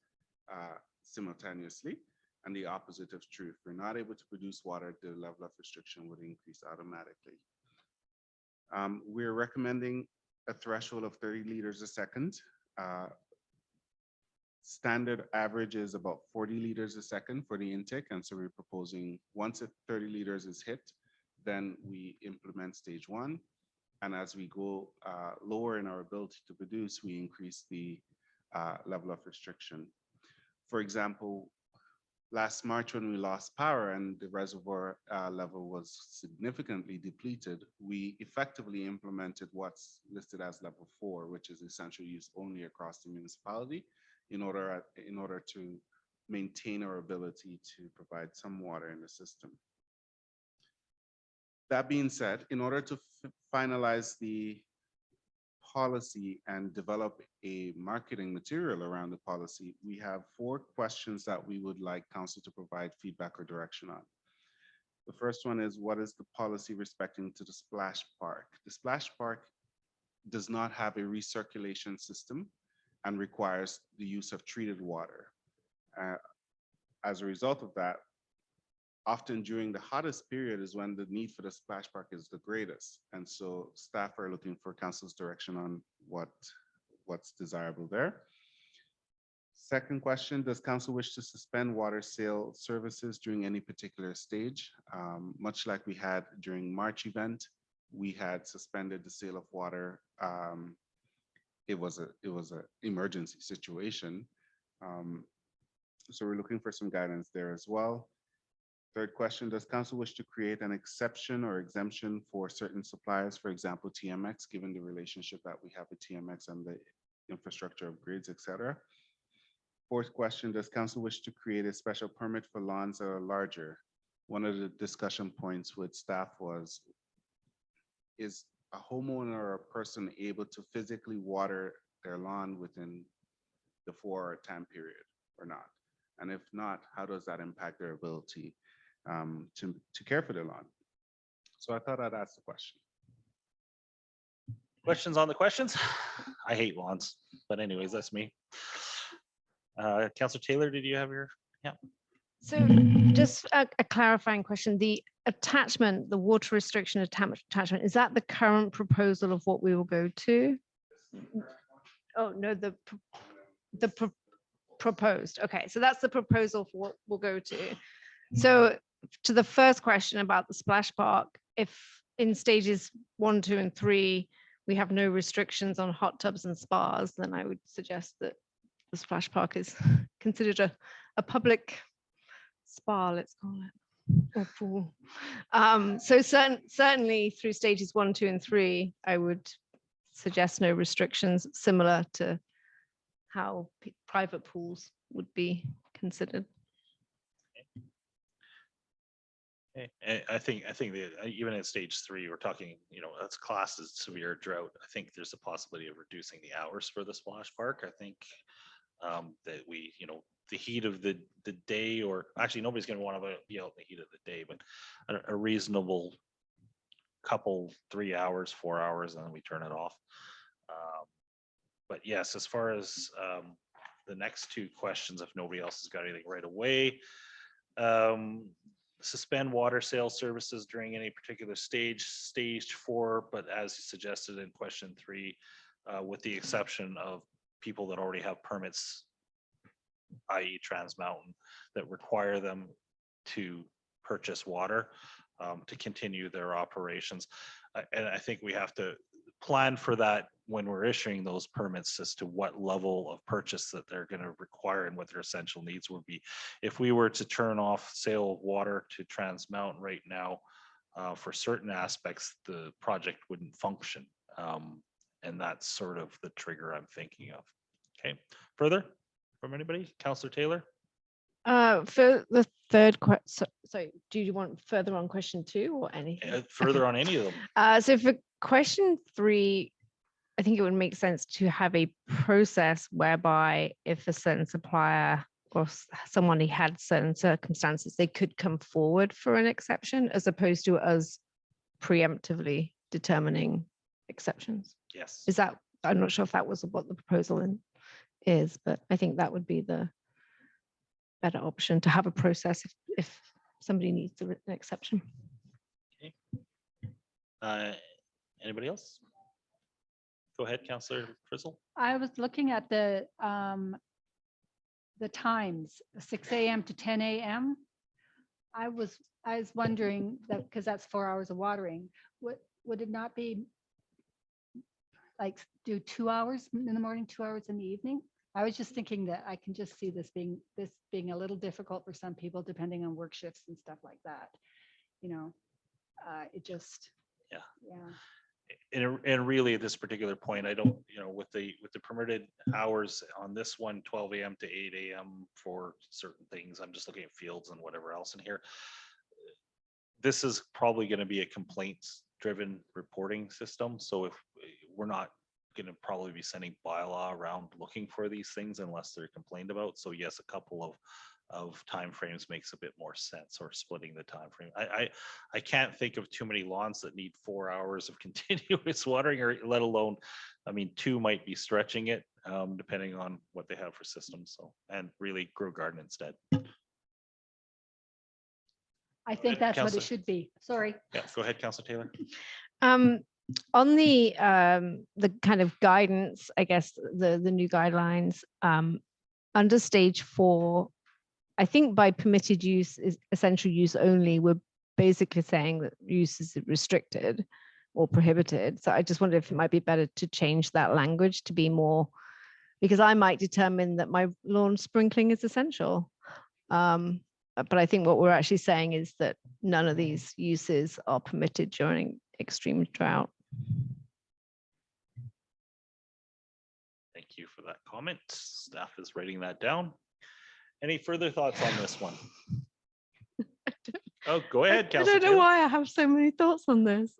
S7: simultaneously, and the opposite is true. If we're not able to produce water, the level of restriction would increase automatically. We're recommending a threshold of 30 liters a second. Standard average is about 40 liters a second for the intake, and so we're proposing once 30 liters is hit, then we implement stage 1, and as we go lower in our ability to produce, we increase the level of restriction. For example, last March when we lost power and the reservoir level was significantly depleted, we effectively implemented what's listed as level 4, which is essential use only across the municipality, in order to maintain our ability to provide some water in the system. That being said, in order to finalize the policy and develop a marketing material around the policy, we have 4 questions that we would like council to provide feedback or direction on. The first one is, what is the policy respecting to the splash park? The splash park does not have a recirculation system and requires the use of treated water. As a result of that, often during the hottest period is when the need for the splash park is the greatest. And so staff are looking for council's direction on what's desirable there. Second question, does council wish to suspend water sale services during any particular stage? Much like we had during March event, we had suspended the sale of water. It was a emergency situation. So we're looking for some guidance there as well. Third question, does council wish to create an exception or exemption for certain suppliers, for example, TMX, given the relationship that we have with TMX and the infrastructure upgrades, et cetera? Fourth question, does council wish to create a special permit for lawns that are larger? One of the discussion points with staff was, is a homeowner or a person able to physically water their lawn within the 4-hour time period or not? And if not, how does that impact their ability to care for their lawn? So I thought I'd ask the question.
S1: Questions on the questions? I hate lawns, but anyways, that's me. Councillor Taylor, did you have your? Yeah.
S6: So just a clarifying question, the attachment, the water restriction attachment, is that the current proposal of what we will go to? Oh, no, proposed. Okay, so that's the proposal for what we'll go to. So to the first question about the splash park, if in stages 1, 2, and 3, we have no restrictions on hot tubs and spas, then I would suggest that the splash park is considered a public spa, let's call it, or pool. So certainly through stages 1, 2, and 3, I would suggest no restrictions, similar to how private pools would be considered.
S1: I think that even at stage 3, we're talking, that's classed as severe drought. I think there's a possibility of reducing the hours for the splash park. I think that we, the heat of the day, or actually nobody's going to want to be out in the heat of the day, but a reasonable couple, 3 hours, 4 hours, and then we turn it off. But yes, as far as the next 2 questions, if nobody else has got anything right away, suspend water sales services during any particular stage 4, but as suggested in question 3, with the exception of people that already have permits, i.e. Trans Mountain, that require them to purchase water to continue their operations. And I think we have to plan for that when we're issuing those permits as to what level of purchase that they're going to require and what their essential needs would be. If we were to turn off sale of water to Trans Mountain right now, for certain aspects, the project wouldn't function. And that's sort of the trigger I'm thinking of. Okay, further from anybody? Councillor Taylor?
S6: For the third question, sorry, do you want further on question 2 or anything?
S1: Further on any of them.
S6: So for question 3, I think it would make sense to have a process whereby if a certain supplier or someone who had certain circumstances, they could come forward for an exception, as opposed to us preemptively determining exceptions.
S1: Yes.
S6: Is that, I'm not sure if that was what the proposal is, but I think that would be the better option, to have a process if somebody needs an exception.
S1: Okay. Anybody else? Go ahead, Councillor Frizzle.
S2: I was looking at the times, 6 a.m. to 10 a.m. I was wondering that, because that's 4 hours of watering, would it not be like do 2 hours in the morning, 2 hours in the evening? I was just thinking that I can just see this being a little difficult for some people, depending on work shifts and stuff like that. It just, yeah.
S1: And really at this particular point, I don't, with the permitted hours on this one, 12 a.m. to 8 a.m. for certain things, I'm just looking at fields and whatever else in here. this is probably going to be a complaints driven reporting system. So if we're not going to probably be sending bylaw around looking for these things unless they're complained about. So yes, a couple of timeframes makes a bit more sense, or splitting the time frame. I can't think of too many lawns that need 4 hours of continuous watering, or let alone, I mean, 2 might be stretching it, depending on what they have for systems. So, and really grow garden instead.
S2: I think that's what
S1: Councillor.
S2: it should be. Sorry.
S1: Yeah, go ahead, Councillor Taylor.
S6: On the kind of guidance, I guess the new guidelines under stage 4, I think by permitted use is essential use only. We're basically saying that use is restricted or prohibited. So I just wonder if it might be better to change that language to be more, because I might determine that my lawn sprinkling is essential. But I think what we're actually saying is that none of these uses are permitted during extreme drought.
S1: Thank you for that comment. Staff is writing that down. Any further thoughts on this one? Oh, go ahead,
S6: I
S1: Councillor.
S6: don't know why I have so many thoughts on this.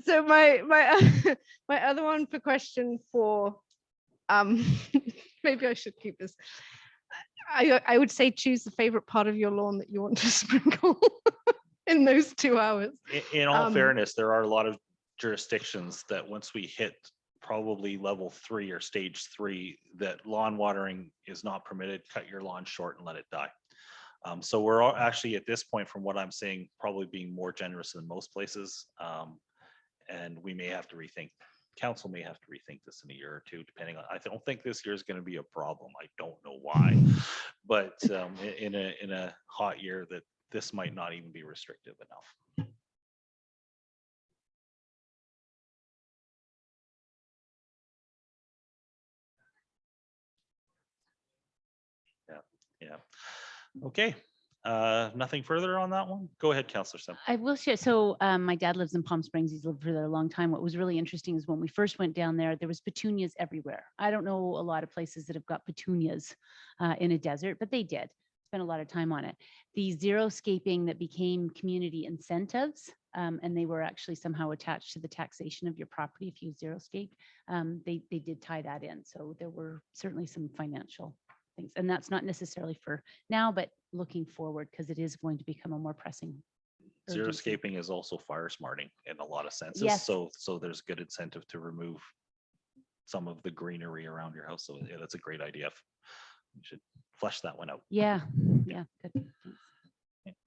S6: So my my other one for question 4, maybe I should keep this. I would say choose the favorite part of your lawn that you want to sprinkle in those 2 hours.
S1: In all fairness, there are a lot of jurisdictions that once we hit probably level 3 or stage 3, that lawn watering is not permitted. Cut your lawn short and let it die. So we're all actually at this point, from what I'm seeing, probably being more generous than most places. And we may have to rethink, council may have to rethink this in a year or 2, depending on, I don't think this year is going to be a problem. I don't know why, but in a hot year, that this might not even be restrictive enough. Yeah. Okay. Nothing further on that one. Go ahead, Councillor Sim.
S5: I will share. So my dad lives in Palm Springs. He's lived for there a long time. What was really interesting is when we first went down there, there was petunias everywhere. I don't know a lot of places that have got petunias in a desert, but they did. Spent a lot of time on it. The xeriscaping that became community incentives, and they were actually somehow attached to the taxation of your property if you xeriscape. They did tie that in. So there were certainly some financial things, and that's not necessarily for now, but looking forward, because it is going to become a more pressing urgency.
S1: Xeriscaping is also fire smarting in a lot of senses.
S5: Yes.
S1: So there's good incentive to remove some of the greenery around your house. So yeah, that's a great idea. You should flesh that one out.
S5: Yeah, yeah, good. Thanks.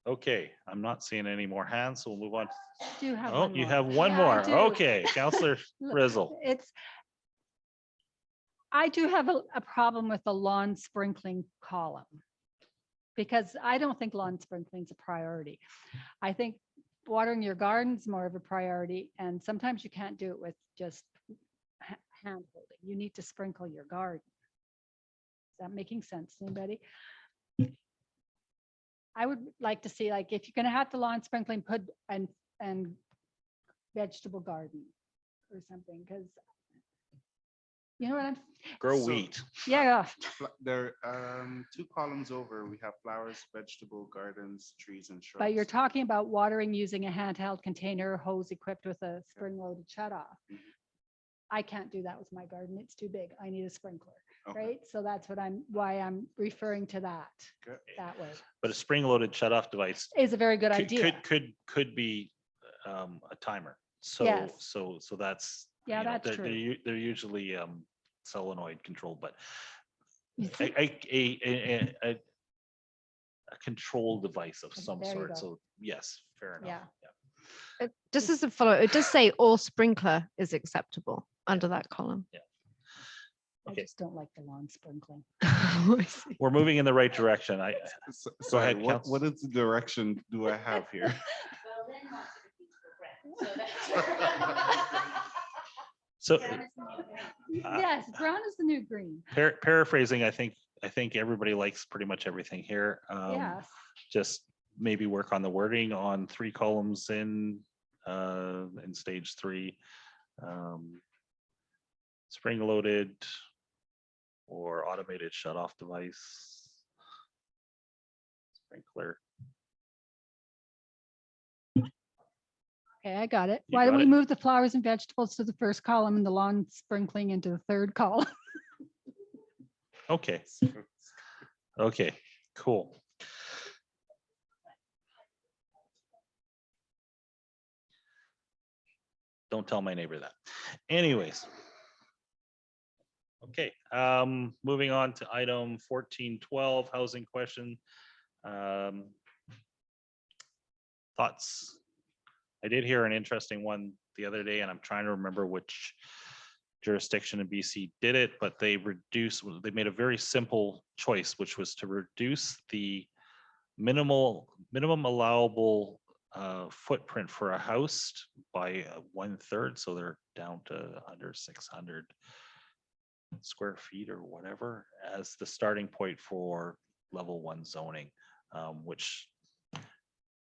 S1: Okay, I'm not seeing any more hands, so we'll move on.
S2: Do have
S1: Oh,
S2: one
S1: you
S2: more.
S1: have one
S2: Yeah, I
S1: more.
S2: do.
S1: Okay, Councillor
S2: Look,
S1: Rizzle.
S2: I do have a problem with the lawn sprinkling column, because I don't think lawn sprinkling is a priority. I think watering your garden's more of a priority, and sometimes you can't do it with just hand holding. You need to sprinkle your garden. Is that making sense to anybody? I would like to see, like, if you're gonna have the lawn sprinkling, put and vegetable garden or something, because you know what I'm,
S1: Grow
S7: So-
S1: wheat.
S2: yeah,
S7: There, 2 columns over, we have flowers, vegetable gardens, trees and shrubs.
S2: but you're talking about watering using a handheld container, hose equipped with a spring-loaded shutoff.
S7: Mhm.
S2: I can't do that with my garden. It's too big. I need a sprinkler,
S7: Okay.
S2: right? So that's why I'm referring to that,
S7: Good.
S2: that way.
S1: But a spring-loaded shut-off device
S2: Is a very good
S1: could
S2: idea.
S1: could be a timer. So
S2: Yes.
S1: so that's,
S2: Yeah,
S1: you know,
S2: that's true.
S1: they're usually solenoid controlled, but
S2: You see?
S1: a control device of some
S2: There you
S1: sort.
S2: go.
S1: So yes, fair enough.
S2: Yeah.
S6: Just as a follow, it does say all sprinkler is acceptable under that column.
S2: I
S1: Okay.
S2: just don't like the lawn sprinkling.
S6: I see.
S1: We're moving in the right direction.
S7: Sorry,
S1: ahead,
S7: what
S1: Council.
S7: is the direction do I have here?
S1: So
S2: Yes, brown is the new green.
S1: paraphrasing, I think everybody likes pretty much everything here.
S2: Yes.
S1: Just maybe work on the wording on 3 columns in stage 3. Spring loaded or automated shut off device. Sprinkler.
S2: Okay, I got it.
S1: You
S2: Why don't
S1: got
S2: we
S1: it?
S2: move the flowers and vegetables to the first column and the lawn sprinkling into the third column?
S1: Okay. Okay, cool. Don't tell my neighbor that. Anyways. Okay, moving on to item 1412, housing question. Thoughts? I did hear an interesting one the other day, and I'm trying to remember which jurisdiction in BC did it, but they made a very simple choice, which was to reduce the minimum allowable footprint for a house by 1/3. So they're down to under 600 square feet or whatever as the starting point for level 1 zoning, which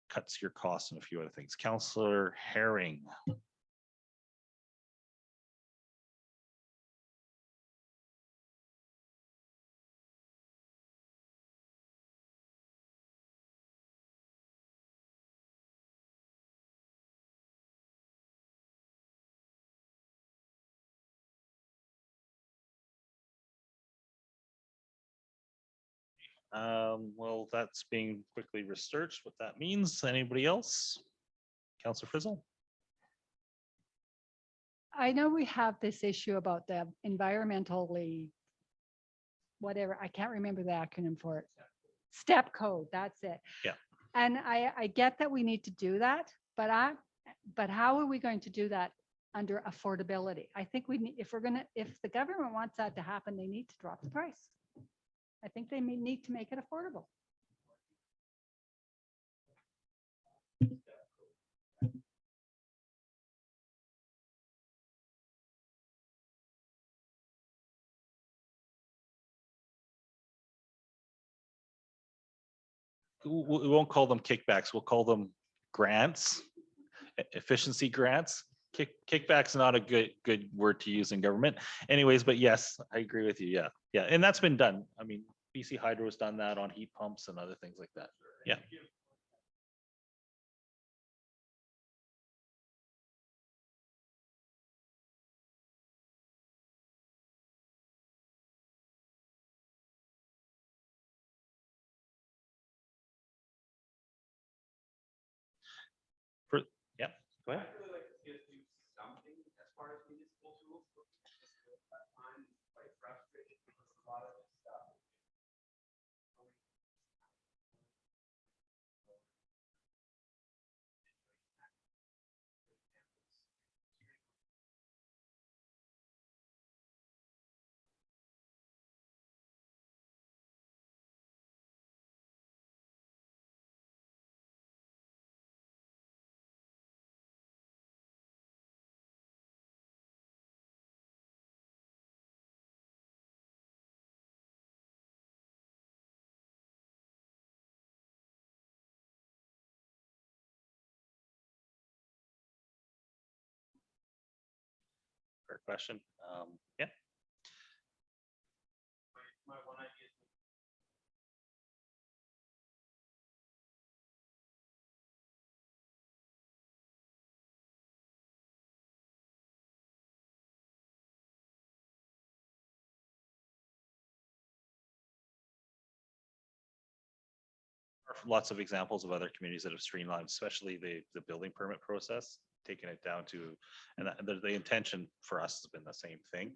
S1: cuts your costs and a few other things. Councillor Herring. Well, that's being quickly researched, what that means. Anybody else? Councillor Frizzle?
S2: I know we have this issue about the environmentally, whatever, I can't remember the acronym for it. Step code, that's it.
S1: Yeah.
S2: And I get that we need to do that, but how are we going to do that under affordability? I think we need, if the government wants that to happen, they need to drop the price. I think they need to make it affordable.
S1: We won't call them kickbacks. We'll call them grants, efficiency grants. Kickback's not a good word to use in government. Anyways, but yes, I agree with you. Yeah, yeah, and that's been done. I mean, BC Hydro has done that on heat pumps and other things like that. Yeah. For, yeah, go ahead. Fair question. Yeah. Lots of examples of other communities that have streamlined, especially the building permit process, taking it down to, and the intention for us has been the same thing.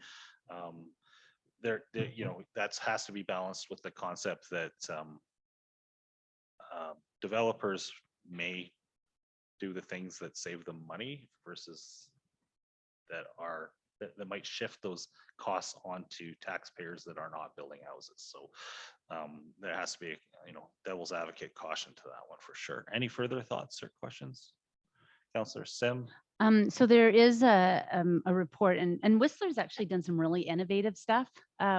S1: You know, that has to be balanced with the concept that developers may do the things that save them money versus that might shift those costs onto taxpayers that are not building houses. So there has to be, you know, devil's advocate caution to that one for sure. Any further thoughts or questions? Councillor Sim?
S5: So there is a report, and Whistler's actually done some really innovative stuff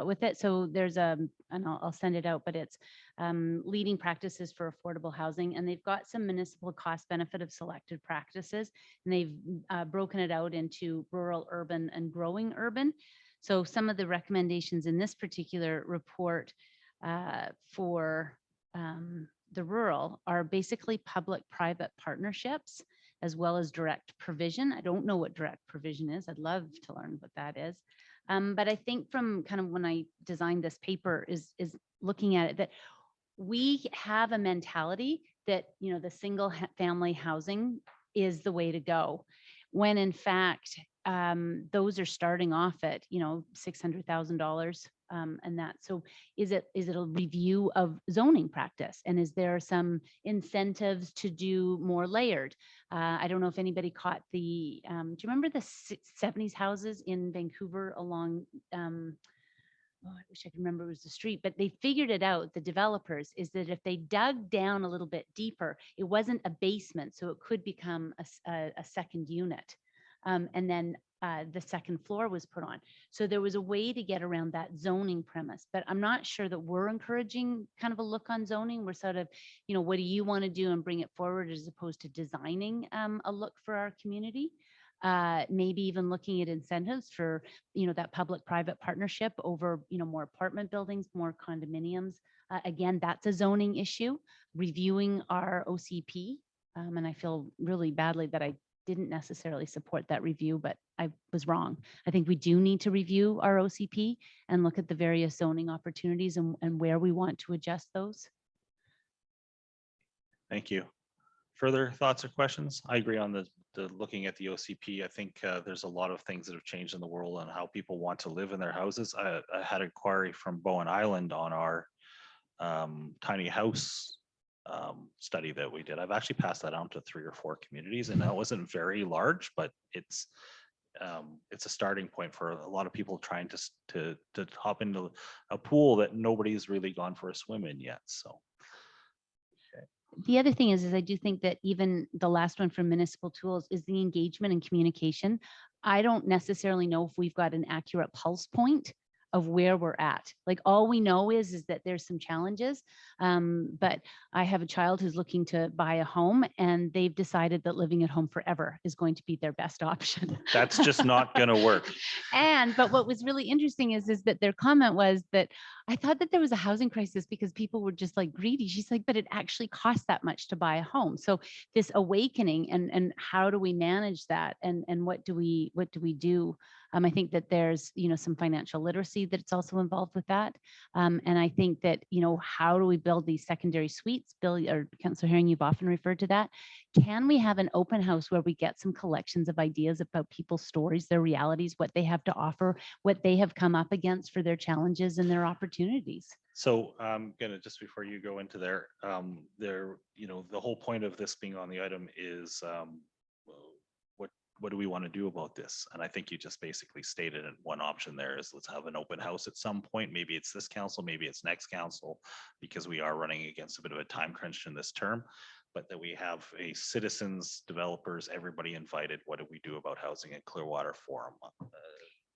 S5: with it. So there's and I'll send it out, but it's leading practices for affordable housing, and they've got some municipal cost benefit of selected practices, and they've broken it out into rural, urban, and growing urban. So some of the recommendations in this particular report for the rural are basically public-private partnerships as well as direct provision. I don't know what direct provision is. I'd love to learn what that is. But I think from kind of when I designed this paper is looking at it, that we have a mentality that, you know, the single family housing is the way to go, when in fact, those are starting off at, you know, $600,000 and that. So is it a review of zoning practice? And is there some incentives to do more layered? I don't know if anybody caught the, do you remember the 70s houses in Vancouver along, oh, I wish I could remember it was the street, but they figured it out, the developers, is that if they dug down a little bit deeper, it wasn't a basement, so it could become a second unit. And then the second floor was put on. So there was a way to get around that zoning premise, but I'm not sure that we're encouraging kind of a look on zoning. We're sort of, you know, what do you want to do and bring it forward, as opposed to designing a look for our community. Maybe even looking at incentives for, you know, that public-private partnership over, you know, more apartment buildings, more condominiums. Again, that's a zoning issue, reviewing our OCP. And I feel really badly that I didn't necessarily support that review, but I was wrong. I think we do need to review our OCP and look at the various zoning opportunities and where we want to adjust those.
S1: Thank you. Further thoughts or questions? I agree on the looking at the OCP. I think there's a lot of things that have changed in the world on how people want to live in their houses. I had an inquiry from Bowen Island on our tiny house study that we did. I've actually passed that on to 3 or 4 communities, and that wasn't very large, but it's a starting point for a lot of people trying to hop into a pool that nobody's really gone for a swim in yet. So.
S5: The other thing is I do think that even the last one from Municipal Tools is the engagement and communication. I don't necessarily know if we've got an accurate pulse point of where we're at. Like, all we know is that there's some challenges. But I have a child who's looking to buy a home, and they've decided that living at home forever is going to be their best option.
S1: That's just not going to work.
S5: But what was really interesting is that their comment was that I thought that there was a housing crisis because people were just like greedy. She's like, but it actually costs that much to buy a home. So this awakening, and how do we manage that, and what do we do? I think that there's, you know, some financial literacy that's also involved with that. And I think that, you know, how do we build these secondary suites? Bill or Councillor Herring, you've often referred to that. Can we have an open house where we get some collections of ideas about people's stories, their realities, what they have to offer, what they have come up against for their challenges and their opportunities?
S1: So I'm gonna, just before you go into there, you know, the whole point of this being on the item is what do we want to do about this? And I think you just basically stated it. One option there is let's have an open house at some point. Maybe it's this council, maybe it's next council, because we are running against a bit of a time crunch in this term. But that we have a citizens, developers, everybody invited. What do we do about housing at Clearwater Forum?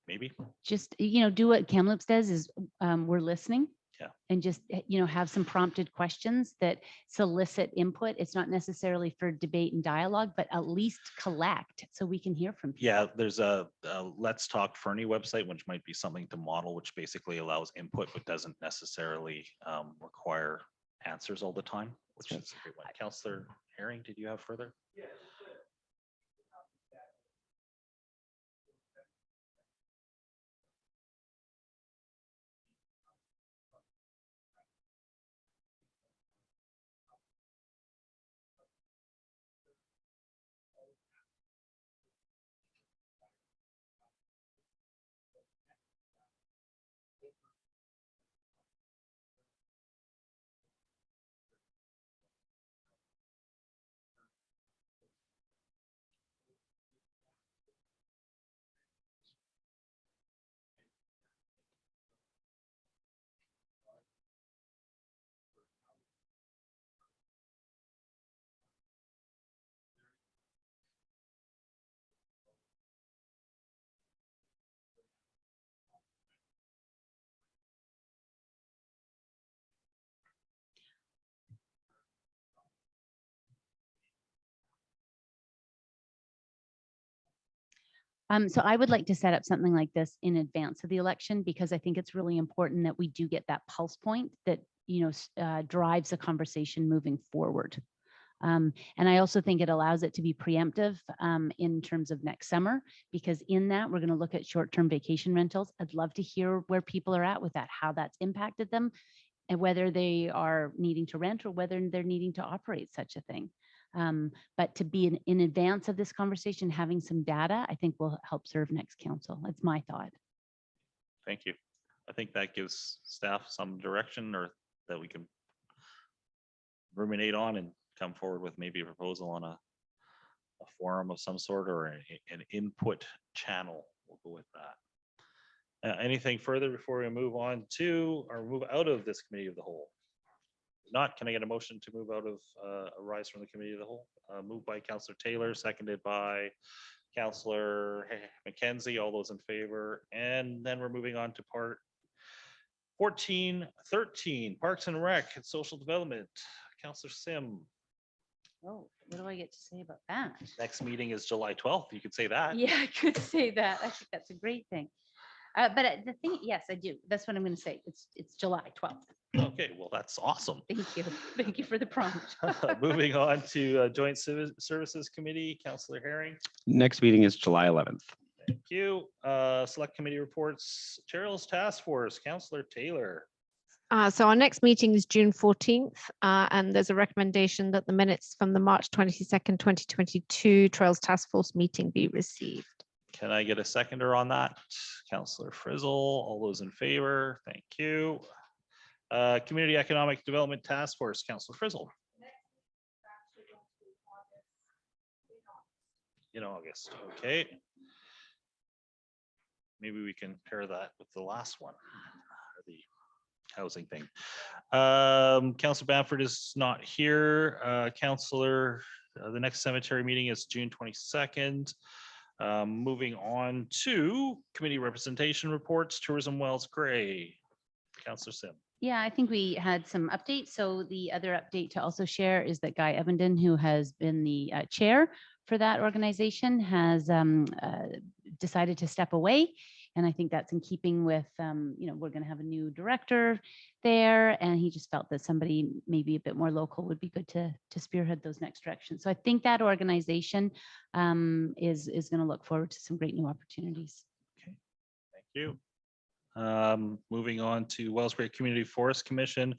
S1: Maybe
S5: just, you know, do what Kamloops does is we're listening.
S1: Yeah.
S5: And just, you know, have some prompted questions that solicit input. It's not necessarily for debate and dialogue, but at least collect so we can hear from people.
S1: Yeah, there's a Let's Talk Fernie website, which might be something to model, which basically allows input, but doesn't necessarily require answers all the time, which is a great one. Councillor Herring, did you have further? Yeah.
S5: So I would like to set up something like this in advance of the election, because I think it's really important that we do get that pulse point that, you know, drives a conversation moving forward. And I also think it allows it to be preemptive in terms of next summer, because in that we're going to look at short-term vacation rentals. I'd love to hear where people are at with that, how that's impacted them, and whether they are needing to rent or whether they're needing to operate such a thing. But to be in advance of this conversation, having some data, I think will help serve next council. That's my thought.
S1: Thank you. I think that gives staff some direction, or that we can ruminate on and come forward with maybe a proposal on a forum of some sort, or an input channel. We'll go with that. Anything further before we move on to, or move out of this committee of the whole? If not, can I get a motion to move out of, arise from the committee of the whole? Moved by Councillor Taylor, seconded by Councillor Mackenzie. All those in favor? And then we're moving on to part 1413, Parks and Rec and Social Development. Councillor Sim,
S5: Oh, what do I get to say about that?
S1: next meeting is July 12th. You could say that.
S5: Yeah, I could say that. I think that's a great thing. But the thing, yes, I do. That's what I'm going to say. It's July 12th.
S1: Okay, well, that's awesome.
S5: Thank you. Thank you for the prompt.
S1: Moving on to Joint Services Committee, Councillor Herring.
S3: Next meeting is July 11th.
S1: Thank you. Select Committee reports, Cheryl's Task Force, Councillor Taylor.
S6: So our next meeting is June 14th, and there's a recommendation that the minutes from the March 22nd, 2022 Trails Task Force meeting be received.
S1: Can I get a seconder on that? Councillor Frizzle, all those in favor? Thank you. Community Economic Development Task Force, Councillor Frizzle. In August, okay. Maybe we can pair that with the last one, the housing thing. Councillor Banford is not here. Councillor, the next cemetery meeting is June 22nd. Moving on to committee representation reports, Tourism Wells Gray. Councillor Sim.
S5: Yeah, I think we had some updates. So the other update to also share is that Guy Evenden, who has been the chair for that organization, has decided to step away. And I think that's in keeping with, we're going to have a new director there. And he just felt that somebody maybe a bit more local would be good to spearhead those next directions. So I think that organization is going to look forward to some great new opportunities.
S1: Okay, thank you. Moving on to Wellsbury Community Forest Commission.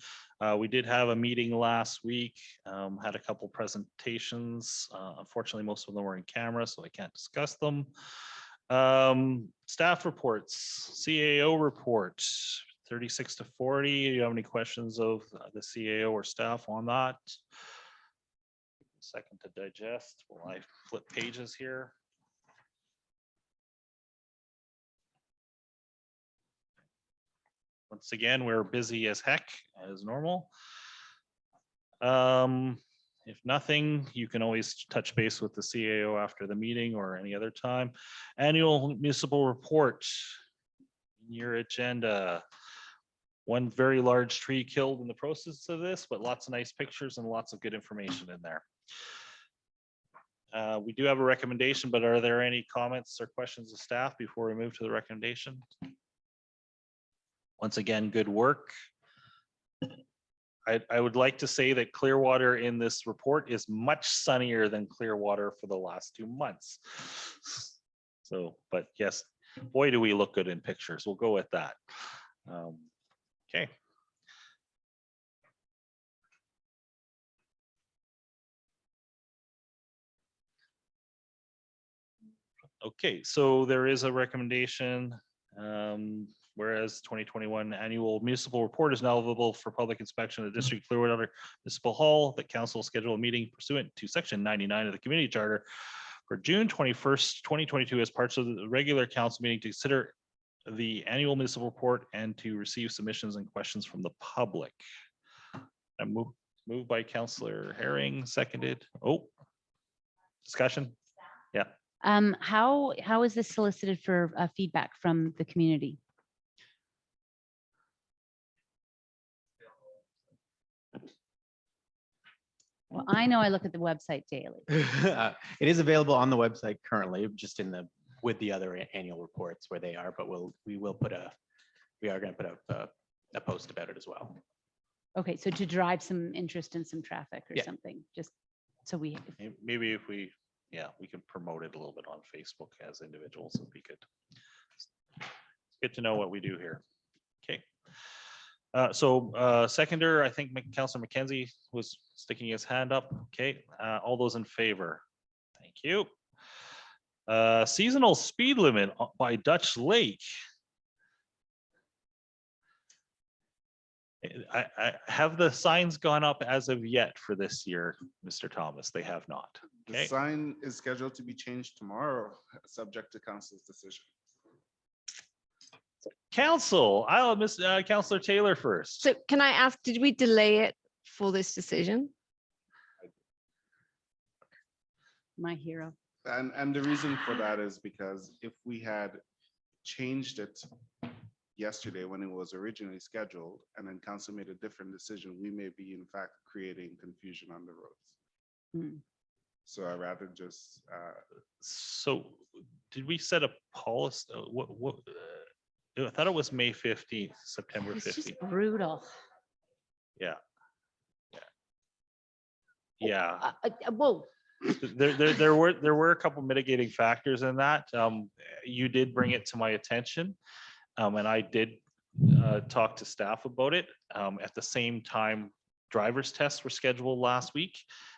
S1: We did have a meeting last week, had a couple presentations. Unfortunately, most of them were in camera, so I can't discuss them. Staff reports, CAO report, 36 to 40. Do you have any questions of the CAO or staff on that? Second to digest while I flip pages here. Once again, we're busy as heck, as normal. If nothing, you can always touch base with the CAO after the meeting or any other time. Annual municipal report in your agenda. One very large tree killed in the process of this, but lots of nice pictures and lots of good information in there. We do have a recommendation, but are there any comments or questions of staff before we move to the recommendation? Once again, good work. I would like to say that Clearwater in this report is much sunnier than Clearwater for the last 2 months. So, but yes, boy, do we look good in pictures. We'll go with that. Okay. Okay, so there is a recommendation. Whereas 2021 annual municipal report is now available for public inspection at the District Clearwater Municipal Hall, that council scheduled a meeting pursuant to section 99 of the community charter for June 21st, 2022 as parts of the regular council meeting to consider the annual municipal report and to receive submissions and questions from the public. I moved by Councillor Herring, seconded. Oh, discussion. Yeah.
S5: How is this solicited for feedback from the community? Well, I know I look at the website daily.
S10: It is available on the website currently, just with the other annual reports where they are, but we are going to put up a post about it as well.
S5: Okay, so to drive some interest and some traffic or
S10: Yeah.
S5: something, just So we,
S1: Maybe if we, yeah, we can promote it a little bit on Facebook as individuals, it'd be good. Good to know what we do here. Okay. Seconder, I think Councillor McKenzie was sticking his hand up. Okay, all those in favor? Thank you. Seasonal speed limit by Dutch Lake. Have the signs gone up as of yet for this year, Mr. Thomas? They have not.
S7: The
S1: Okay,
S7: sign is scheduled to be changed tomorrow, subject to council's decision.
S1: Council, I'll miss Councillor Taylor first.
S6: So can I ask, did we delay it for this decision?
S5: my hero.
S7: And the reason for that is because if we had changed it yesterday when it was originally scheduled, and then council made a different decision, we may be in fact creating confusion on the roads.
S5: Hmm.
S7: So I'd rather just,
S1: So did we set a policy? I thought it was May 15th, September
S5: It's just
S1: 15th.
S5: brutal.
S1: Yeah. Yeah.
S5: Whoa.
S1: There were a couple mitigating factors in that. You did bring it to my attention. And I did talk to staff about it. At the same time, driver's tests were scheduled last week.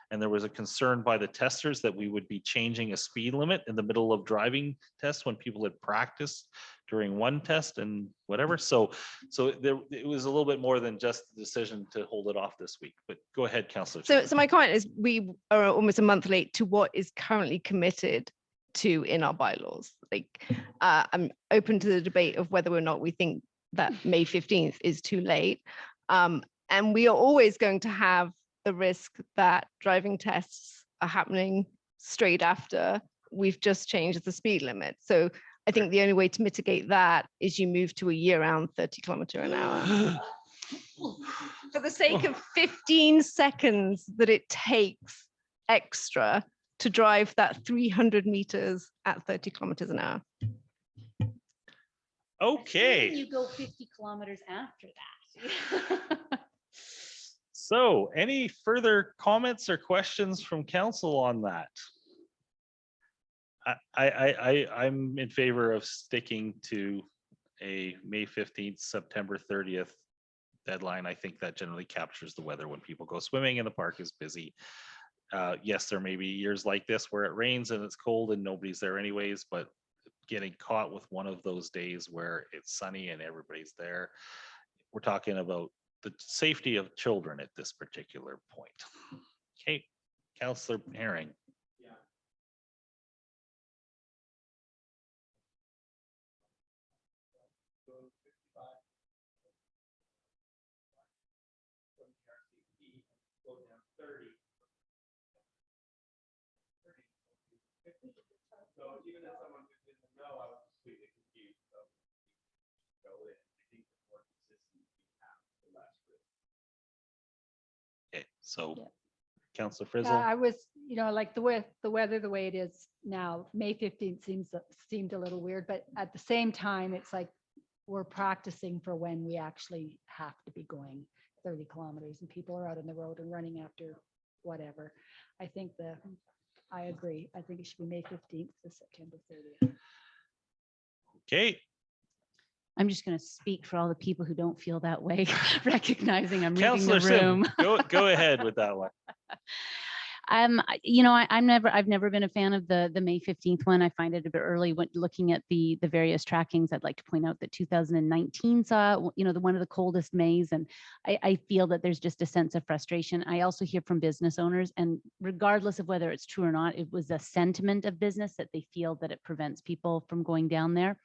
S1: And there was a concern by the testers that we would be changing a speed limit in the middle of driving tests when people had practiced during one test and whatever. So it was a little bit more than just the decision to hold it off this week. But go ahead, Councillor.
S6: So my comment is we are almost a month late to what is currently committed to in our bylaws. Like, I'm open to the debate of whether or not we think that May 15th is too late. And we are always going to have the risk that driving tests are happening straight after we've just changed the speed limit. So I think the only way to mitigate that is you move to a year-round 30 km/h. For the sake of 15 seconds that it takes extra to drive that 300 meters at 30 km/h.
S1: Okay.
S5: You go 50 kilometers after that.
S1: So any further comments or questions from council on that? I'm in favor of sticking to a May 15th, September 30th deadline. I think that generally captures the weather when people go swimming and the park is busy. Yes, there may be years like this where it rains and it's cold and nobody's there anyways, but getting caught with one of those days where it's sunny and everybody's there, we're talking about the safety of children at this particular point. Okay, Councillor Herring.
S3: So even if someone who didn't know, I was completely confused. So go in. I think the more consistency we have, the less risk.
S1: Okay, so
S2: Yeah.
S1: Councillor
S2: Yeah,
S1: Frizzle.
S2: I was, like the weather the way it is now, May 15th seemed a little weird, but at the same time, it's like we're practicing for when we actually have to be going 30 kilometers and people are out on the road and running after whatever. I agree. I think it should be May 15th to September 30th.
S1: Okay,
S5: I'm just going to speak for all the people who don't feel that way, recognizing I'm reading
S1: Councillor
S5: the room.
S1: Sim, go ahead with that one.
S5: I've never been a fan of the May 15th one. I find it a bit early when looking at the various trackings. I'd like to point out that 2019 saw, one of the coldest Mays, and I feel that there's just a sense of frustration. I also hear from business owners, and regardless of whether it's true or not, it was a sentiment of business that they feel that it prevents people from going down there.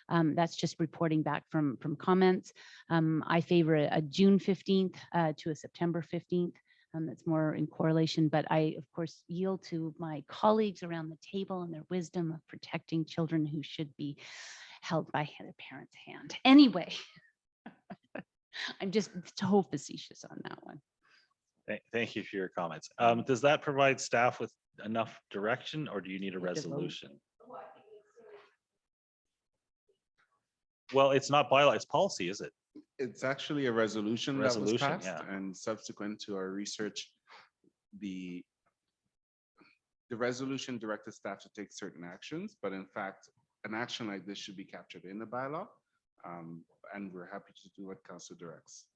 S5: That's just reporting back from comments. I favor a June 15th to a September 15th. That's more in correlation, but I, of course, yield to my colleagues around the table and their wisdom of protecting children who should be held by their parents' hand. Anyway, I'm just so facetious on that one.
S1: Thank you for your comments. Does that provide staff with enough direction, or do you need a resolution? Well, it's not bylaw, it's policy, is it?
S7: it's actually a resolution that was
S1: Resolution,
S7: passed,
S1: yeah.
S7: and subsequent to our research, the the resolution directed staff to take certain actions, but in fact, an action like this should be captured in the bylaw. And we're happy to do what council directs.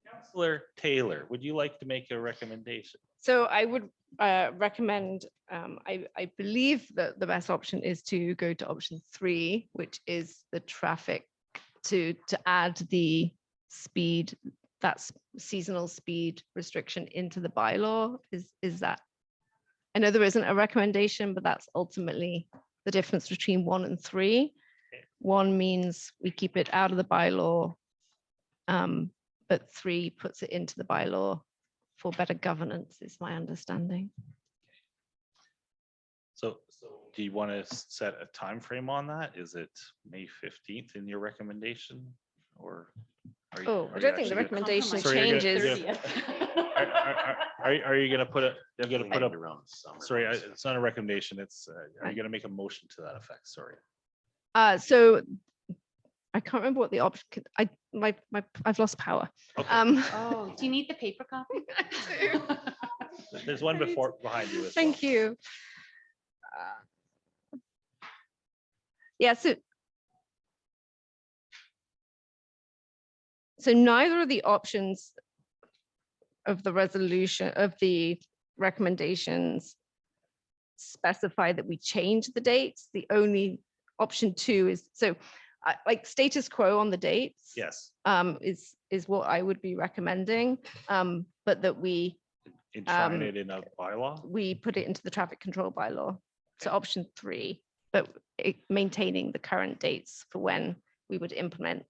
S1: Councillor Taylor, would you like to make a recommendation?
S6: So I would recommend, I believe that the best option is to go to option 3, which is the traffic to add the speed, that's seasonal speed restriction into the bylaw. Is that? I know there isn't a recommendation, but that's ultimately the difference between 1 and 3. 1 means we keep it out of the bylaw, but 3 puts it into the bylaw for better governance, is my understanding.
S1: So do you want to set a time frame on that? Is it May 15th in your recommendation? Or? are you-
S6: Oh,
S1: are
S6: I
S1: you
S6: don't think the
S1: actually gonna-
S6: recommendation
S1: Sorry, you're gonna-
S6: changes.
S1: Are you gonna put a, you're gonna put
S4: Maybe
S1: a,
S4: around summer
S1: sorry,
S4: months.
S1: it's not a recommendation. It's, are you gonna make a motion to that effect? Sorry.
S6: So I can't remember what the option, I've lost power.
S1: Okay,
S5: Oh, do you need the paper copy?
S1: there's one behind you as well.
S6: Thank you. Yeah, so neither of the options of the resolution of the recommendations specify that we change the dates. The only option 2 is, so like status quo on the dates.
S1: Yes,
S6: Is what I would be recommending, but that we
S1: enshrine it in a bylaw.
S6: put it into the traffic control bylaw. So option 3, but maintaining the current dates for when we would implement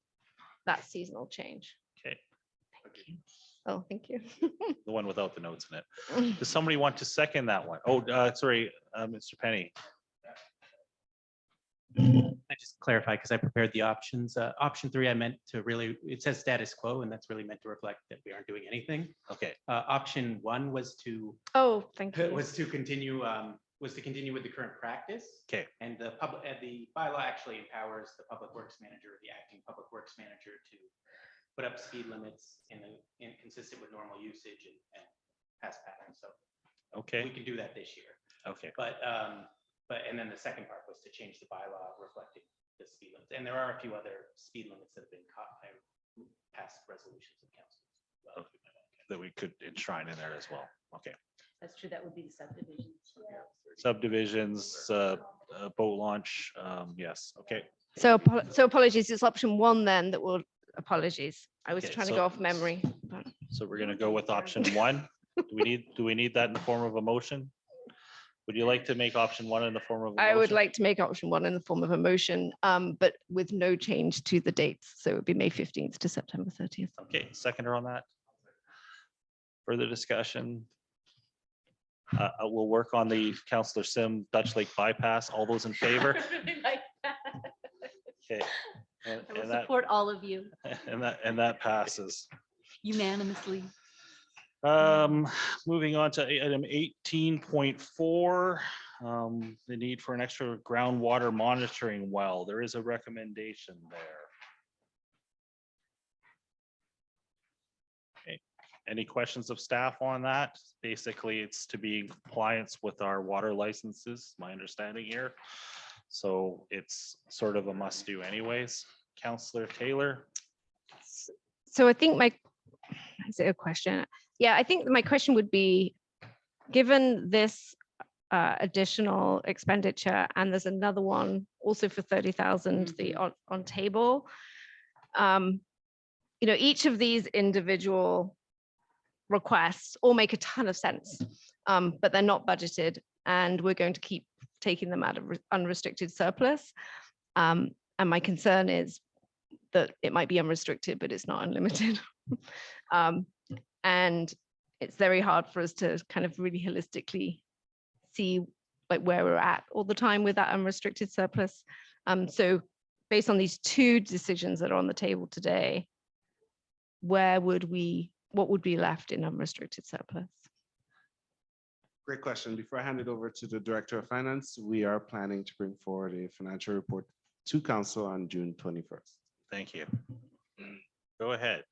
S6: that seasonal change.
S1: Okay,
S6: Thank you. Oh, thank you.
S1: the one without the notes in it. Does somebody want to second that one? Oh, sorry, Mr. Penny.
S10: I just clarify because I prepared the options. Option 3, I meant to really, it says status quo, and that's really meant to reflect that we aren't doing anything.
S1: Okay,
S10: Option 1 was to
S6: Oh, thank you.
S10: continue with the current practice.
S1: okay,
S10: And the bylaw actually empowers the public works manager, the acting public works manager, to put up speed limits in consistent with normal usage and past patterns. So we
S1: okay,
S10: can do that this year.
S1: okay.
S10: And then the second part was to change the bylaw reflecting the speed limits. And there are a few other speed limits that have been caught by past resolutions of council.
S1: Okay. That we could enshrine in there as well. Okay.
S5: That's true. That would be the subdivision.
S1: Subdivisions, boat launch, yes, okay.
S6: So apologies, it's option 1 then that will, apologies. I was
S1: Okay,
S6: trying to
S1: so-
S6: go off memory. But
S1: So we're gonna go with option 1. Do we need that in the form of a motion? Would you like to make option 1 in the form of a motion?
S6: I would like to make option 1 in the form of a motion, but with no change to the dates. So it would be May 15th to September 30th.
S1: Okay, seconder on that. Further discussion? We'll work on the Councillor Sim Dutch Lake bypass. All those in favor? Okay.
S5: I will
S1: And that,
S5: support all of you
S1: and that passes.
S5: unanimously.
S1: Moving on to item 18.4, the need for an extra groundwater monitoring well. There is a recommendation there. Okay. Any questions of staff on that? Basically, it's to be in compliance with our water licenses, my understanding here. So it's sort of a must do anyways. Councillor Taylor?
S6: So I think is it a question? Yeah, I think my question would be, given this additional expenditure, and there's another one also for 30,000, the on table. Each of these individual requests all make a ton of sense, but they're not budgeted, and we're going to keep taking them out of unrestricted surplus. And my concern is that it might be unrestricted, but it's not unlimited. And it's very hard for us to kind of really holistically see like where we're at all the time with that unrestricted surplus. So based on these 2 decisions that are on the table today, what would be left in unrestricted surplus?
S7: Great question. Before I hand it over to the Director of Finance, we are planning to bring forward a financial report to Council on June 21st.
S1: Thank you. Go ahead.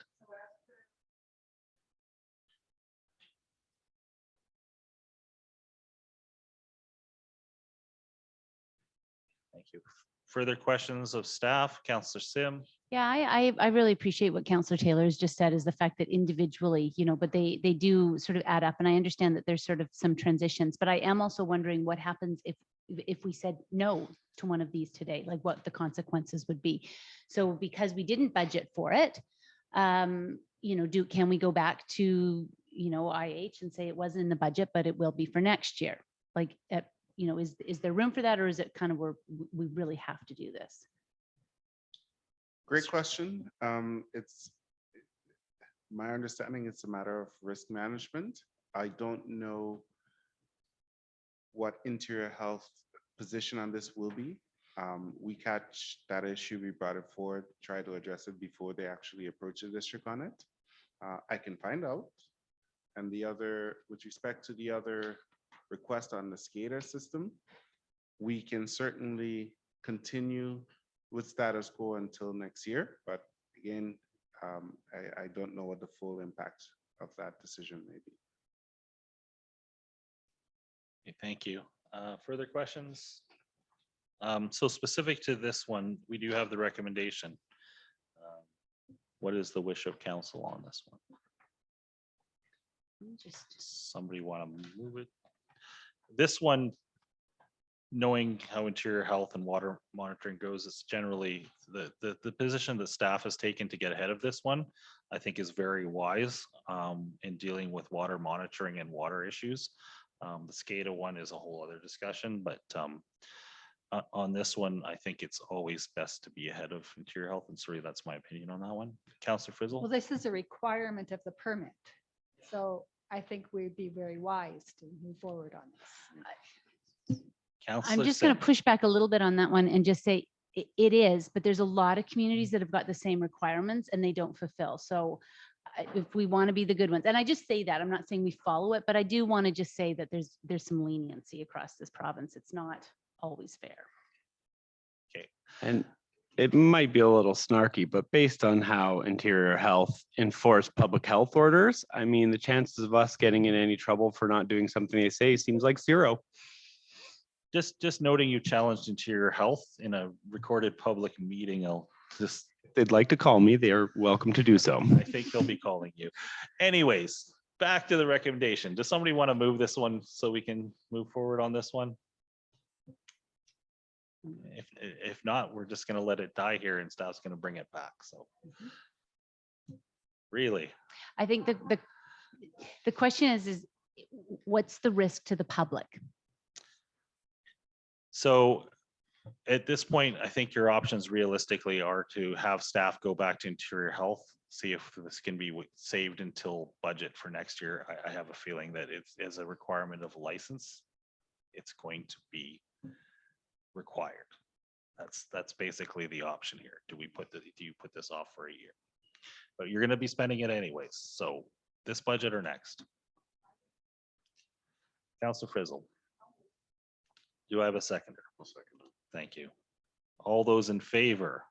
S1: Thank you. Further questions of staff? Councillor Sim?
S5: Yeah, I really appreciate what Councillor Taylor has just said, is the fact that individually, but they do sort of add up. And I understand that there's sort of some transitions, but I am also wondering what happens if we said no to one of these today, like what the consequences would be. So because we didn't budget for it, can we go back to, IH and say it wasn't in the budget, but it will be for next year? Like, is there room for that, or is it kind of where we really have to do this?
S7: Great question. It's my understanding it's a matter of risk management. I don't know what interior health position on this will be. We catch that issue, we brought it forward, try to address it before they actually approach the district on it. I can find out. And with respect to the other request on the SCADA system, we can certainly continue with status quo until next year. But again, I don't know what the full impact of that decision may be.
S1: Okay, thank you. Further questions? So specific to this one, we do have the recommendation. What is the wish of council on this one? Somebody want to move it? This one, knowing how interior health and water monitoring goes, it's generally the position that staff has taken to get ahead of this one, I think is very wise in dealing with water monitoring and water issues. The SCADA one is a whole other discussion, but on this one, I think it's always best to be ahead of interior health. And sorry, that's my opinion on that one. Councillor Frizzle?
S2: Well, this is a requirement of the permit. So I think we'd be very wise to move forward on this.
S5: I'm just going to push back a little bit on that one and just say it is, but there's a lot of communities that have got the same requirements and they don't fulfill. So if we want to be the good ones, and I just say that, I'm not saying we follow it, but I do want to just say that there's some leniency across this province. It's not always fair.
S1: Okay.
S3: And it might be a little snarky, but based on how Interior Health enforce public health orders, I mean, the chances of us getting in any trouble for not doing something they say seems like zero.
S1: Just noting you challenged Interior Health in a recorded public meeting.
S3: If they'd like to call me, they are welcome to do so.
S1: I think they'll be calling you. Anyways, back to the recommendation. Does somebody want to move this one so we can move forward on this one? If not, we're just going to let it die here and staff's going to bring it back. So really,
S5: I think the question is what's the risk to the public?
S1: So at this point, I think your options realistically are to have staff go back to Interior Health, see if this can be saved until budget for next year. I have a feeling that it's as a requirement of license, it's going to be required. That's basically the option here. Do you put this off for a year? But you're going to be spending it anyways. So this budget or next? Councillor Frizzle. Do I have a seconder? I'll second. Thank you. All those in favor?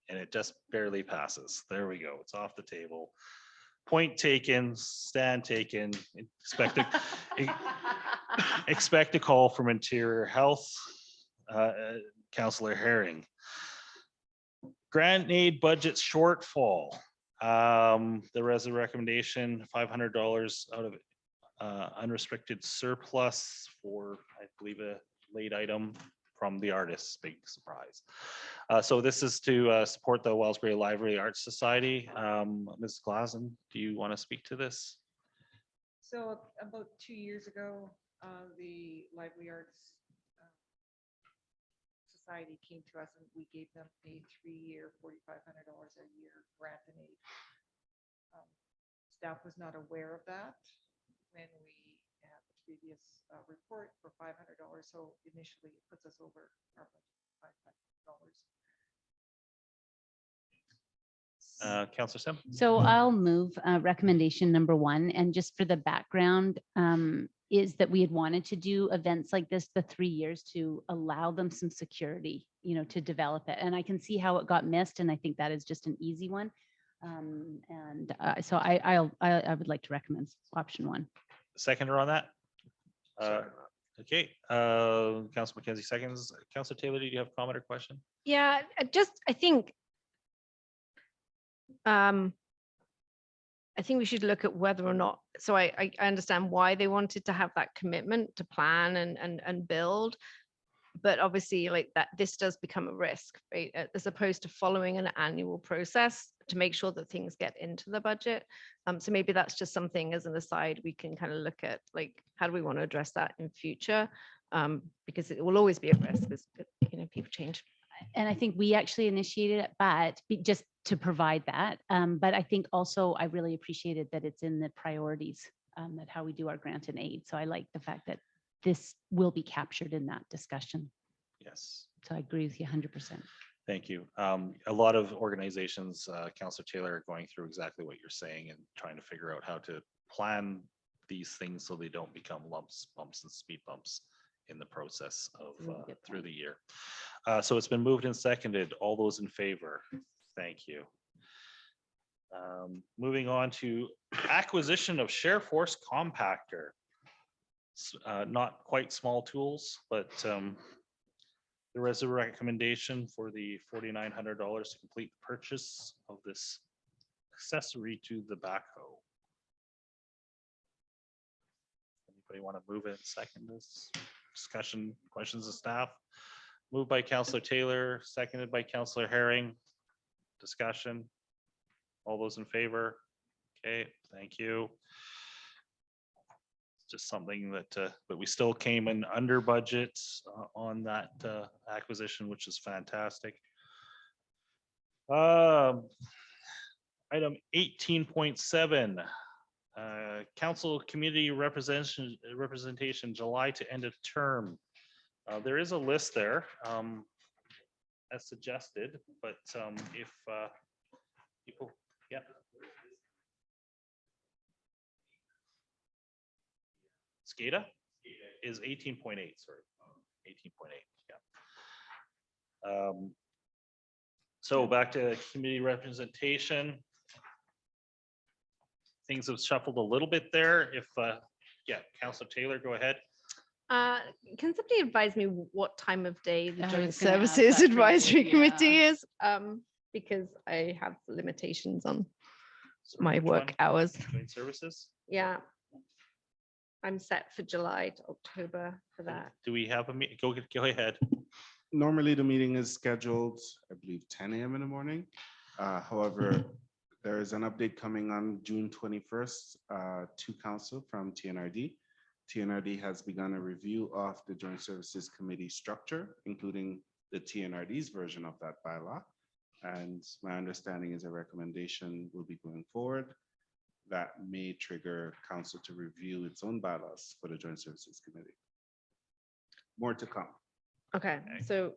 S1: And it just barely passes. There we go. It's off the table. Point taken, stand taken. Expect a call from Interior Health. Councillor Herring. Grant aid budget shortfall. There was a recommendation, $500 out of unrestricted surplus for, I believe, a late item from the artists. Big surprise. So this is to support the Wellsbury Library Arts Society. Ms. Glasen, do you want to speak to this?
S8: So about 2 years ago, the Lively Arts Society came to us and we gave them a 3-year, $4,500 a year grant and aid. Staff was not aware of that when we had the previous report for $500. So initially it puts us over our budget, $500.
S1: Councillor Sim?
S5: So I'll move recommendation number 1. And just for the background, is that we had wanted to do events like this the 3 years to allow them some security, to develop it. And I can see how it got missed. And I think that is just an easy one. So I would like to recommend option 1.
S1: Seconder on that? Okay, Councilor McKenzie seconds. Councilor Taylor, do you have a comment or question?
S6: Yeah, I think I think we should look at whether or not, so I understand why they wanted to have that commitment to plan and build. But obviously like that, this does become a risk, right? As opposed to following an annual process to make sure that things get into the budget. So maybe that's just something as an aside, we can kind of look at like, how do we want to address that in future? Because it will always be a risk as people change.
S5: And I think we actually initiated it, but just to provide that. But I think also I really appreciated that it's in the priorities, that how we do our grant and aid. So I like the fact that this will be captured in that discussion.
S1: Yes.
S5: So I agree with you 100%.
S1: Thank you. A lot of organizations, Councilor Taylor, are going through exactly what you're saying and trying to figure out how to plan these things so they don't become lumps, bumps, and speed bumps in the process of through the year. So it's been moved and seconded. All those in favor? Thank you. Moving on to acquisition of Share Force Compactor. Not quite small tools, but there is a recommendation for the $4,900 to complete the purchase of this accessory to the backhoe. Anybody want to move it and second this discussion? Questions of staff? Moved by Councilor Taylor, seconded by Councilor Herring. Discussion. All those in favor? Okay, thank you. It's just something that, but we still came in under budget on that acquisition, which is fantastic. Item 18.7. Council community representation July to end of term. There is a list there as suggested, but if people, yeah. SCADA is 18.8, sorry, 18.8, yeah. So back to community representation. Things have shuffled a little bit there. If, yeah, Councilor Taylor, go ahead.
S6: Can somebody advise me what time of day the
S5: I
S6: Joint
S5: was gonna ask
S6: Services
S5: that for you,
S6: Advisory Committee
S5: yeah.
S6: is? Because I have limitations on
S1: Sorry,
S6: my
S1: which
S6: work
S1: one?
S6: hours.
S1: Joint services.
S6: Yeah. I'm set for July to October for that.
S1: Do we have a meeting? Go ahead.
S7: Normally, the meeting is scheduled, I believe, 10 a.m. in the morning. However, there is an update coming on June 21st to council from TNRD. TNRD has begun a review of the Joint Services Committee structure, including the TNRD's version of that bylaw. And my understanding is a recommendation will be going forward that may trigger council to review its own bylaws for the Joint Services Committee. More to come.
S6: Okay, so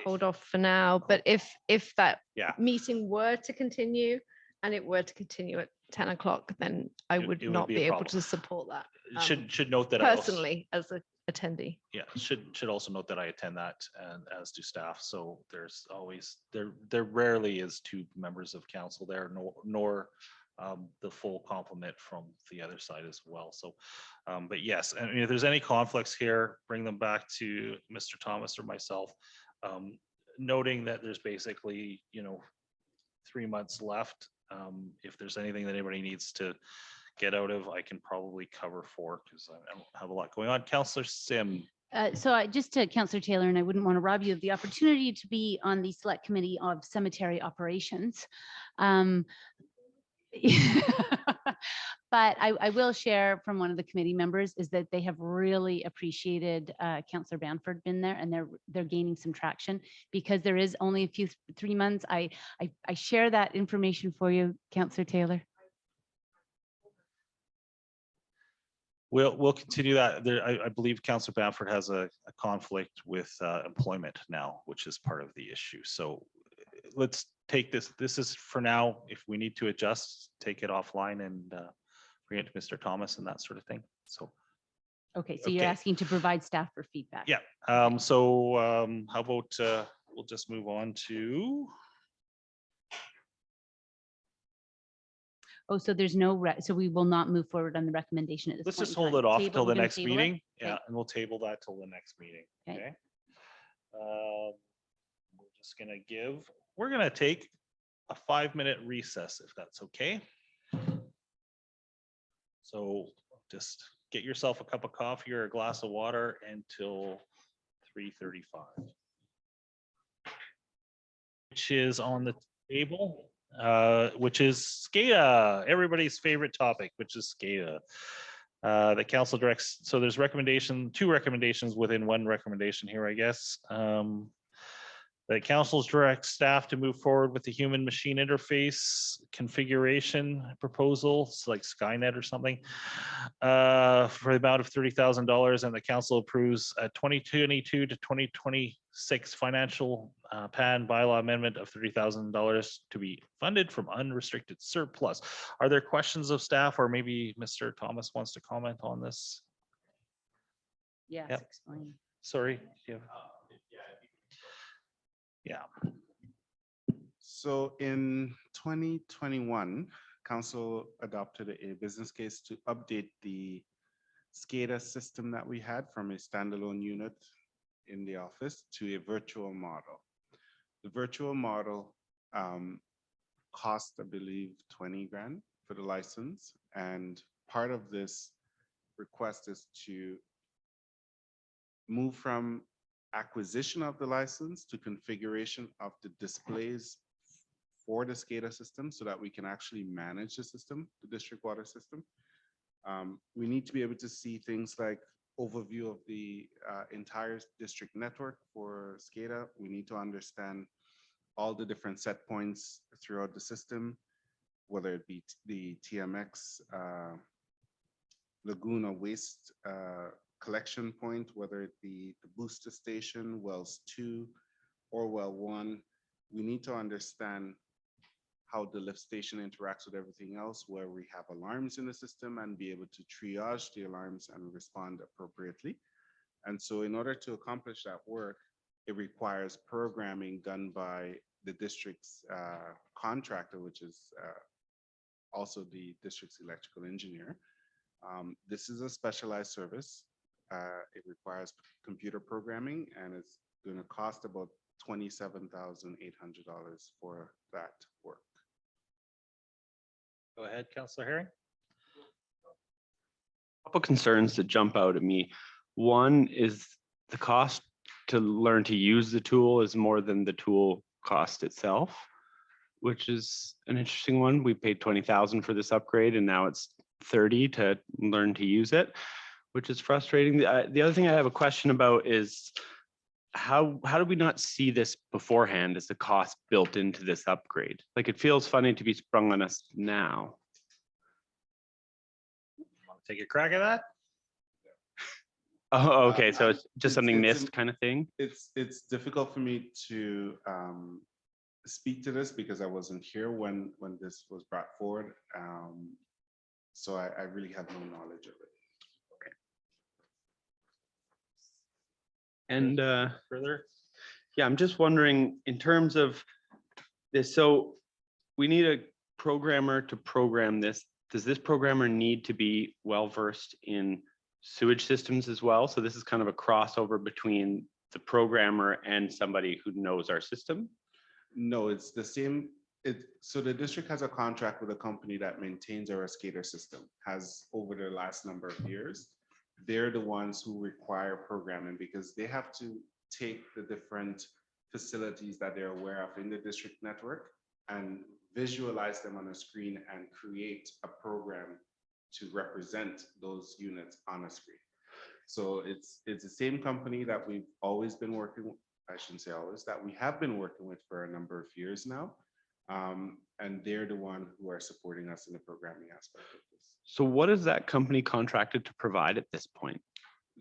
S6: hold off for now, but if that
S1: Yeah.
S6: meeting were to continue and it were to continue at 10 o'clock, then I
S1: It
S6: would
S1: would
S6: not
S1: be a
S6: be able
S1: problem.
S6: to support that.
S1: Should note that I also-
S6: Personally, as an attendee.
S1: Yeah, should also note that I attend that, and as do staff. So there's always there rarely is two members of council there, nor the full complement from the other side as well. So, but yes, I mean, if there's any conflicts here, bring them back to Mr. Thomas or myself, noting that there's basically 3 months left. If there's anything that anybody needs to get out of, I can probably cover for because I don't have a lot going on. Councillor Sim.
S5: So just to Councillor Taylor, and I wouldn't want to rob you of the opportunity to be on the select committee of cemetery operations. But I will share from one of the committee members is that they have really appreciated Councillor Banford been there, and they're gaining some traction because there is only a few 3 months. I share that information for you, Councillor Taylor.
S1: We'll continue that. I believe Councillor Banford has a conflict with employment now, which is part of the issue. So let's take this. This is for now. If we need to adjust, take it offline and bring it to Mr. Thomas and that sort of thing. So.
S5: Okay, so you're
S1: Okay.
S5: asking to provide staff for feedback.
S1: Yeah. So how about we'll just move on to.
S5: Oh, so there's no, so we will not move forward on the recommendation at this
S1: Let's
S5: point
S1: just
S5: in
S1: hold
S5: time.
S1: it off
S5: Table-
S1: till
S5: we're
S1: the
S5: gonna
S1: next
S5: table it?
S1: meeting.
S5: Okay.
S1: Yeah, and we'll table that till the next meeting.
S5: Okay.
S1: Okay. We're just gonna we're gonna take a 5-minute recess if that's okay. So just get yourself a cup of coffee or a glass of water until 3:35. Which is on the table, which is SCADA, everybody's favorite topic, which is SCADA. The council directs, so there's two recommendations within one recommendation here, I guess. The council's direct staff to move forward with the human machine interface configuration proposal, it's like Skynet or something, for the amount of $30,000, and the council approves a 2022 to 2026 financial plan bylaw amendment of $30,000 to be funded from unrestricted surplus. Are there questions of staff, or maybe Mr. Thomas wants to comment on this?
S5: Yes,
S1: Yep.
S5: explain.
S1: Sorry. Yeah.
S7: So in 2021, council adopted a business case to update the SCADA system that we had from a standalone unit in the office to a virtual model. The virtual model cost, I believe, 20 grand for the license. And part of this request is to move from acquisition of the license to configuration of the displays for the SCADA system so that we can actually manage the system, the district water system. We need to be able to see things like overview of the entire district network for SCADA. We need to understand all the different set points throughout the system, whether it be the TMX, Laguna waste collection point, whether it be the booster station, wells 2 or well 1. We need to understand how the lift station interacts with everything else, where we have alarms in the system, and be able to triage the alarms and respond appropriately. And so in order to accomplish that work, it requires programming done by the district's contractor, which is also the district's electrical engineer. This is a specialized service. It requires computer programming, and it's going to cost about $27,800 for that work.
S1: Go ahead, Councillor Herring.
S3: Couple concerns that jump out at me. One is the cost to learn to use the tool is more than the tool cost itself, which is an interesting one. We paid 20,000 for this upgrade, and now it's 30 to learn to use it, which is frustrating. The other thing I have a question about is how do we not see this beforehand as a cost built into this upgrade? Like, it feels funny to be sprung on us now.
S1: Want to take a crack at that?
S3: Oh, okay. So it's just something
S7: it's
S3: missed kind of thing.
S7: It's difficult for me to speak to this because I wasn't here when this was brought forward. So I really have no knowledge of it.
S3: And
S1: Further?
S3: yeah, I'm just wondering in terms of this, so we need a programmer to program this. Does this programmer need to be well-versed in sewage systems as well? So this is kind of a crossover between the programmer and somebody who knows our system?
S7: No, it's the same. So the district has a contract with a company that maintains our SCADA system, has over the last number of years. They're the ones who require programming because they have to take the different facilities that they're aware of in the district network and visualize them on a screen and create a program to represent those units on a screen. So it's the same company that we've always been working with, I shouldn't say always, that we have been working with for a number of years now. And they're the one who are supporting us in the programming aspect of this.
S3: So what is that company contracted to provide at this point?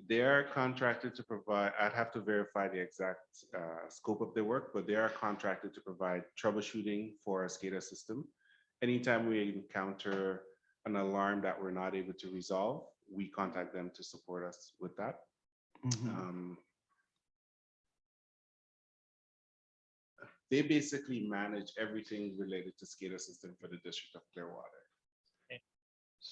S7: They are contracted to provide, I'd have to verify the exact scope of their work, but they are contracted to provide troubleshooting for a SCADA system. Anytime we encounter an alarm that we're not able to resolve, we contact them to support us with that. They basically manage everything related to SCADA system for the District of Clearwater.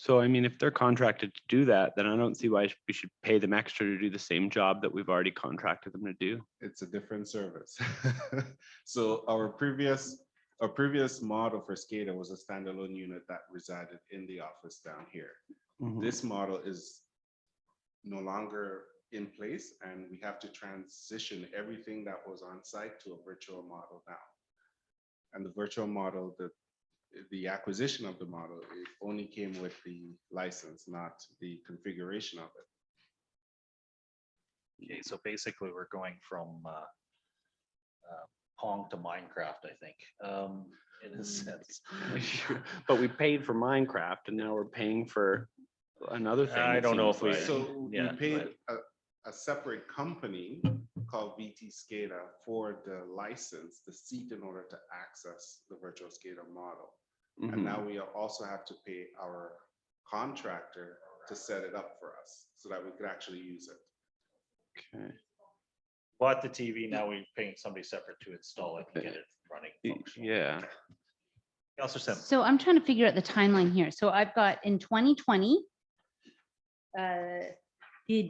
S3: So I mean, if they're contracted to do that, then I don't see why we should pay them extra to do the same job that we've already contracted them to do.
S7: It's a different service. So our previous model for SCADA was a standalone unit that resided in the office down here. This model is no longer in place, and we have to transition everything that was on site to a virtual model now. And the virtual model, the acquisition of the model, it only came with the license, not the configuration of it.
S1: Okay, so basically we're going from Pong to Minecraft, I think, in a sense.
S3: But we paid for Minecraft and now we're paying for another thing.
S1: I
S3: it
S1: don't know
S3: seems
S1: if we-
S3: like.
S7: So we
S1: Yeah,
S7: paid a separate company called VT SCADA for the license, the seat, in order to access the virtual SCADA model. And now we also have to pay our contractor to set it up for us so that we could actually use it.
S3: Okay.
S1: Bought the TV, now we're paying somebody separate to install it and get it running. functional.
S3: Yeah.
S1: Councillor Sim.
S5: So I'm trying to figure out the timeline here. So I've got in 2020, the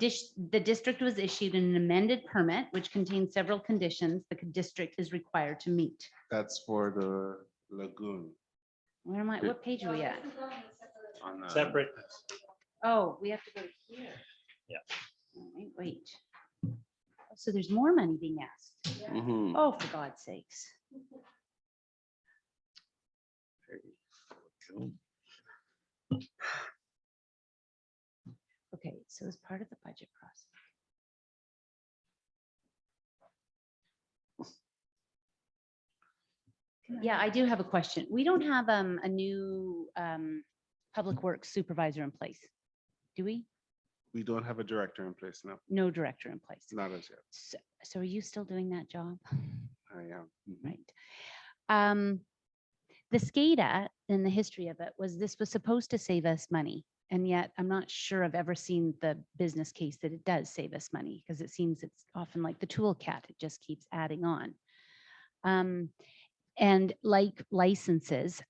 S5: district was issued an amended permit, which contains several conditions the district is required to meet.
S7: That's for the lagoon.
S5: Where am I? What page are we at?
S3: On the-
S1: Separate.
S5: Oh, we have to go to here.
S1: Yeah.
S5: All right, wait. So there's more money being asked.
S3: Mhm.
S5: Oh, for God's sakes. Okay, so as part of the budget process. Yeah, I do have a question. We don't have a new public works supervisor in place, do we?
S7: We don't have a director in place now,
S5: No director in place.
S7: not as yet.
S5: So are you still doing that job?
S7: I am. Mhm.
S5: Right. The SCADA and the history of it was this was supposed to save us money. And yet I'm not sure I've ever seen the business case that it does save us money because it seems it's often like the toolcat, it just keeps adding on. And like licenses,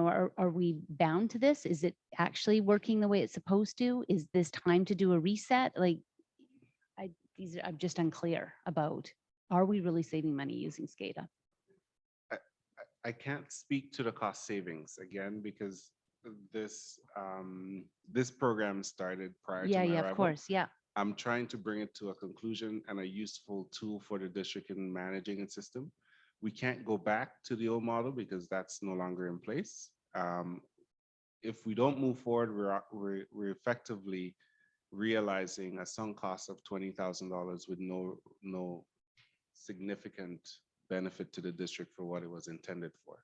S5: are we bound to this? Is it actually working the way it's supposed to? Is this time to do a reset? Like, I'm just unclear about, are we really saving money using SCADA?
S7: I can't speak to the cost savings again, because this program started prior to
S5: Yeah,
S7: my
S5: yeah, of
S7: arrival.
S5: course, yeah.
S7: I'm trying to bring it to a conclusion and a useful tool for the district in managing its system. We can't go back to the old model because that's no longer in place. If we don't move forward, we're effectively realizing a sunk cost of $20,000 with no significant benefit to the district for what it was intended for.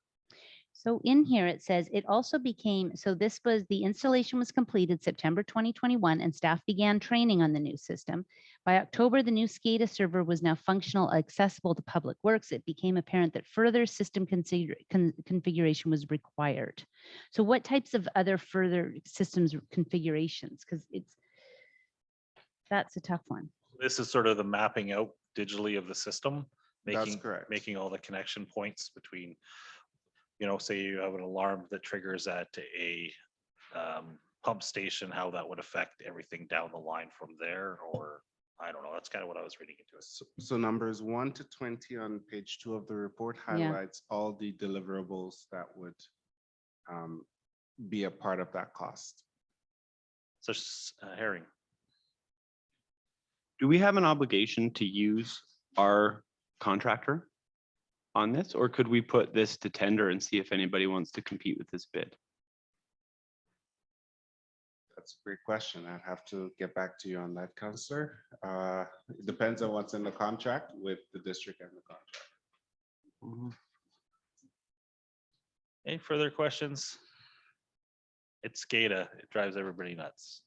S5: So in here, it says it also became, so this was, the installation was completed September 2021 and staff began training on the new system. By October, the new SCADA server was now functional, accessible to Public Works. It became apparent that further system configuration was required. So what types of other further systems configurations? Because that's a tough one.
S1: This is sort of the mapping out digitally of the system.
S7: That's correct.
S1: Making all the connection points between, say you have an alarm that triggers at a pump station, how that would affect everything down the line from there, or I don't know. That's kind of what I was reading into it.
S7: So numbers 1 to 20 on page 2 of the report highlights all the deliverables that would be a part of that cost.
S1: So Herring.
S3: Do we have an obligation to use our contractor on this, or could we put this to tender and see if anybody wants to compete with this bid?
S7: That's a great question. I'd have to get back to you on that, Councillor. It depends on what's in the contract with the district and the contract.
S1: Any further questions? It's SCADA. It drives everybody nuts.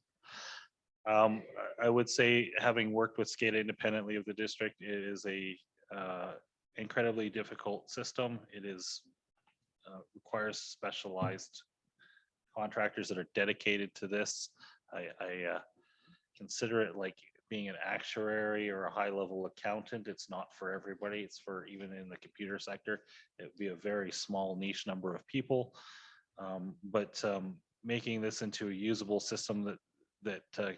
S1: I would say, having worked with SCADA independently of the district, it is a incredibly difficult system. It is requires specialized contractors that are dedicated to this. I consider it like being an actuary or a high-level accountant. It's not for everybody. It's for, even in the computer sector, it would be a very small niche number of people. But making this into a usable system that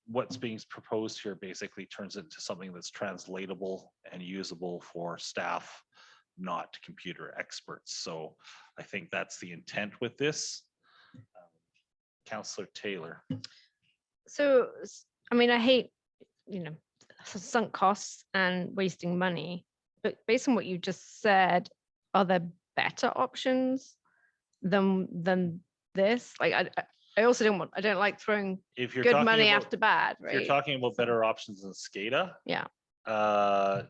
S1: what's being proposed here basically turns into something that's translatable and usable for staff, not computer experts. So I think that's the intent with this. Councillor Taylor.
S6: So, I mean, I hate, sunk costs and wasting money, but based on what you just said, are there better options than this? Like, I also I don't like throwing
S1: If you're
S6: good
S1: talking
S6: money
S1: about,
S6: after bad,
S1: if
S6: right?
S1: you're talking about better options than SCADA,
S6: Yeah.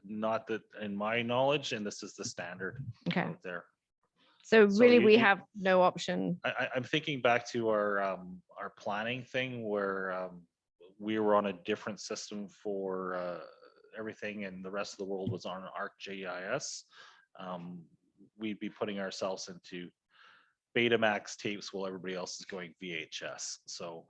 S1: not that in my knowledge, and this is the standard
S6: Okay.
S1: out there.
S6: So
S1: So
S6: really,
S1: you-
S6: we
S1: you-
S6: have no option.
S1: I'm thinking back to our planning thing where we were on a different system for everything, and the rest of the world was on ArcGIS. We'd be putting ourselves into Betamax tapes while everybody else is going VHS. So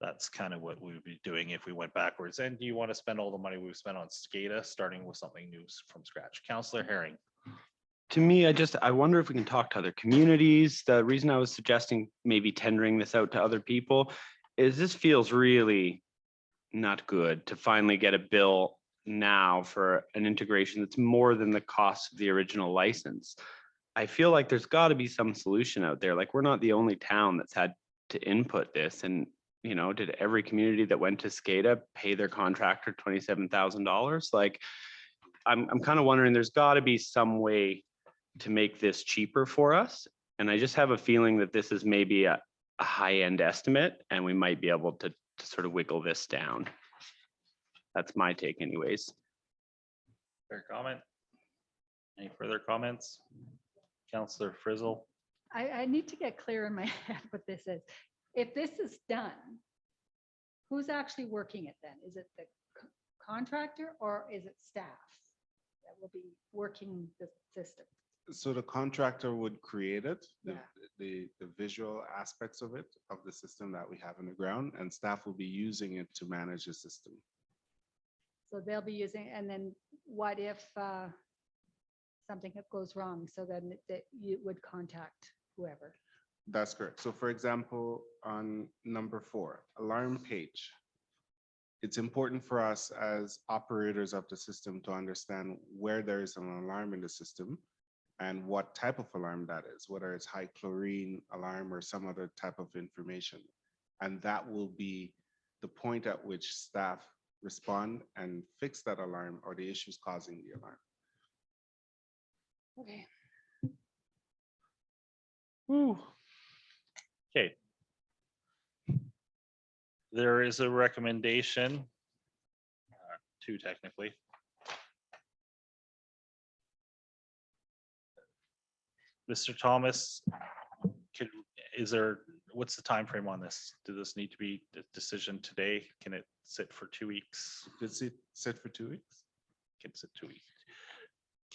S1: that's kind of what we would be doing if we went backwards. And do you want to spend all the money we've spent on SCADA, starting with something new from scratch? Councillor Herring.
S3: To me, I wonder if we can talk to other communities. The reason I was suggesting maybe tendering this out to other people is this feels really not good to finally get a bill now for an integration that's more than the cost of the original license. I feel like there's got to be some solution out there. Like, we're not the only town that's had to input this. And, did every community that went to SCADA pay their contractor $27,000? Like, I'm kind of wondering, there's got to be some way to make this cheaper for us. And I just have a feeling that this is maybe a high-end estimate, and we might be able to sort of wiggle this down. That's my take anyways.
S1: Fair comment. Any further comments? Councillor Frizzle.
S2: I need to get clear in my head what this is. If this is done, who's actually working it then? Is it the contractor or is it staff that will be working the system?
S7: So the contractor would create it,
S2: Yeah.
S7: the visual aspects of it, of the system that we have in the ground, and staff will be using it to manage the system.
S2: So they'll be using, and then what if something goes wrong? So then that you would contact whoever.
S7: That's correct. So for example, on number 4, alarm page. It's important for us as operators of the system to understand where there is an alarm in the system and what type of alarm that is, whether it's high chlorine alarm or some other type of information. And that will be the point at which staff respond and fix that alarm or the issues causing the alarm.
S2: Okay.
S1: Okay. There is a recommendation, 2 technically. Mr. Thomas, what's the time frame on this? Does this need to be a decision today? Can it sit for 2 weeks?
S7: Does it sit for 2 weeks?
S1: Can sit 2 weeks.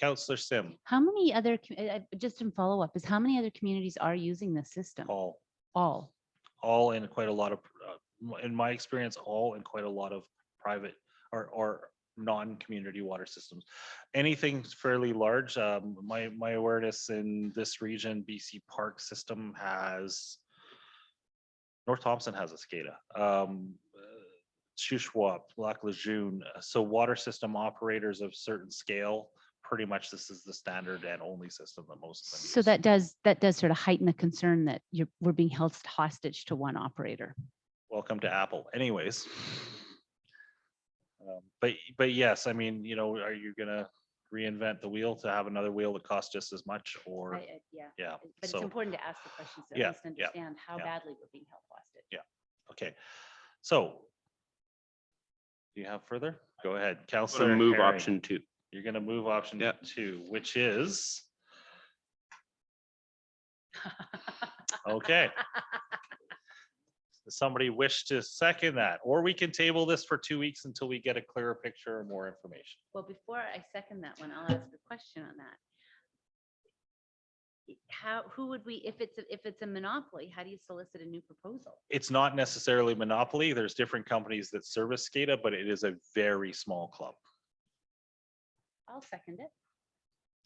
S1: Councillor Sim,
S5: How many other, just in follow-up, is how many other communities are using this system?
S1: all
S5: All.
S1: in quite a lot of, in my experience, all in quite a lot of private or non-community water systems. Anything fairly large, my awareness in this region, BC Park system has, North Thompson has a SCADA. Shuswap, Lac Lejeune, so water system operators of certain scale, pretty much this is the standard and only system that most of them use.
S5: So that does sort of heighten the concern that we're being held hostage to one operator.
S1: Welcome to Apple. Anyways. But yes, I mean, are you gonna reinvent the wheel to have another wheel that costs just as much, or?
S5: Yeah.
S1: Yeah,
S5: But it's
S1: so-
S5: important to ask the questions to
S1: Yeah,
S5: at least understand how
S1: yeah.
S5: badly we're being held hostage.
S1: Yeah. Okay, so. Do you have further? Go ahead,
S3: So
S1: Councillor.
S3: move
S1: Herring.
S3: option 2.
S1: You're gonna move option
S3: Yeah.
S1: 2, which is, okay. Does somebody wish to second that? Or we can table this for 2 weeks until we get a clearer picture or more information.
S5: Well, before I second that one, I'll ask a question on that. Who would we, if it's a monopoly, how do you solicit a new proposal?
S1: It's not necessarily monopoly. There's different companies that service SCADA, but it is a very small club.
S5: I'll second it.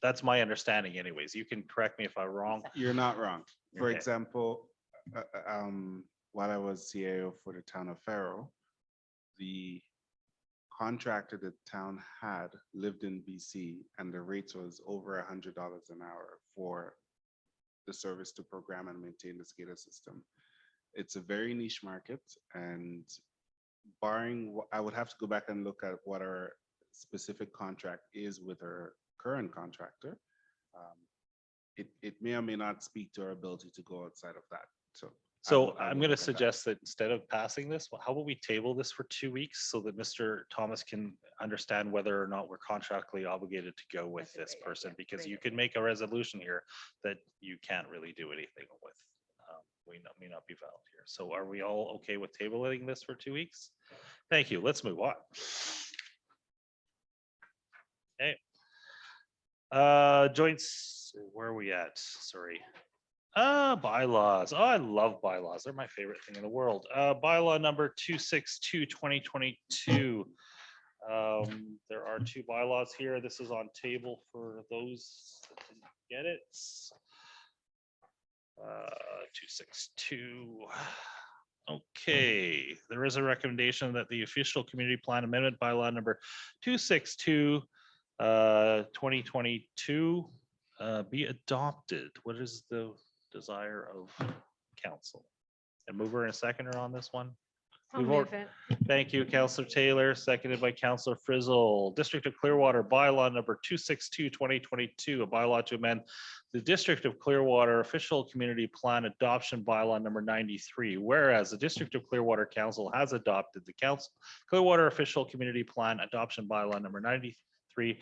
S1: That's my understanding anyways. You can correct me if I'm wrong.
S7: You're not wrong. For
S1: Okay.
S7: example, while I was CAO for the town of Faro, the contractor the town had lived in BC and the rates was over $100 an hour for the service to program and maintain the SCADA system. It's a very niche market, and barring, I would have to go back and look at what our specific contract is with our current contractor. It may or may not speak to our ability to go outside of that.
S1: So
S7: I
S1: I'm
S7: will
S1: going to
S7: look at that.
S1: suggest that instead of passing this, how about we table this for 2 weeks so that Mr. Thomas can understand whether or not we're contractually obligated to go with
S9: That's a
S1: this
S9: great
S1: person,
S9: idea.
S1: because
S9: Great
S1: you
S9: idea.
S1: can make a resolution here that you can't really do anything with. May not be valid here. So are we all okay with tabling this for 2 weeks? Thank you. Let's move on. Okay. Joints, where are we at? Sorry. Bylaws. Oh, I love bylaws. They're my favorite thing in the world. Bylaw number 262, 2022. There are 2 bylaws here. This is on table for those that didn't get it. 262. Okay, there is a recommendation that the official community plan amendment bylaw number 262, 2022 be adopted. What is the desire of council? And mover and seconder on this one?
S6: I'll
S1: We've
S6: move it.
S1: Thank you, Councillor Taylor, seconded by Councillor Frizzle. District of Clearwater bylaw number 262, 2022, a bylaw to amend the District of Clearwater official community plan adoption bylaw number 93. Whereas the District of Clearwater Council has adopted the Council Clearwater official community plan adoption bylaw number 93,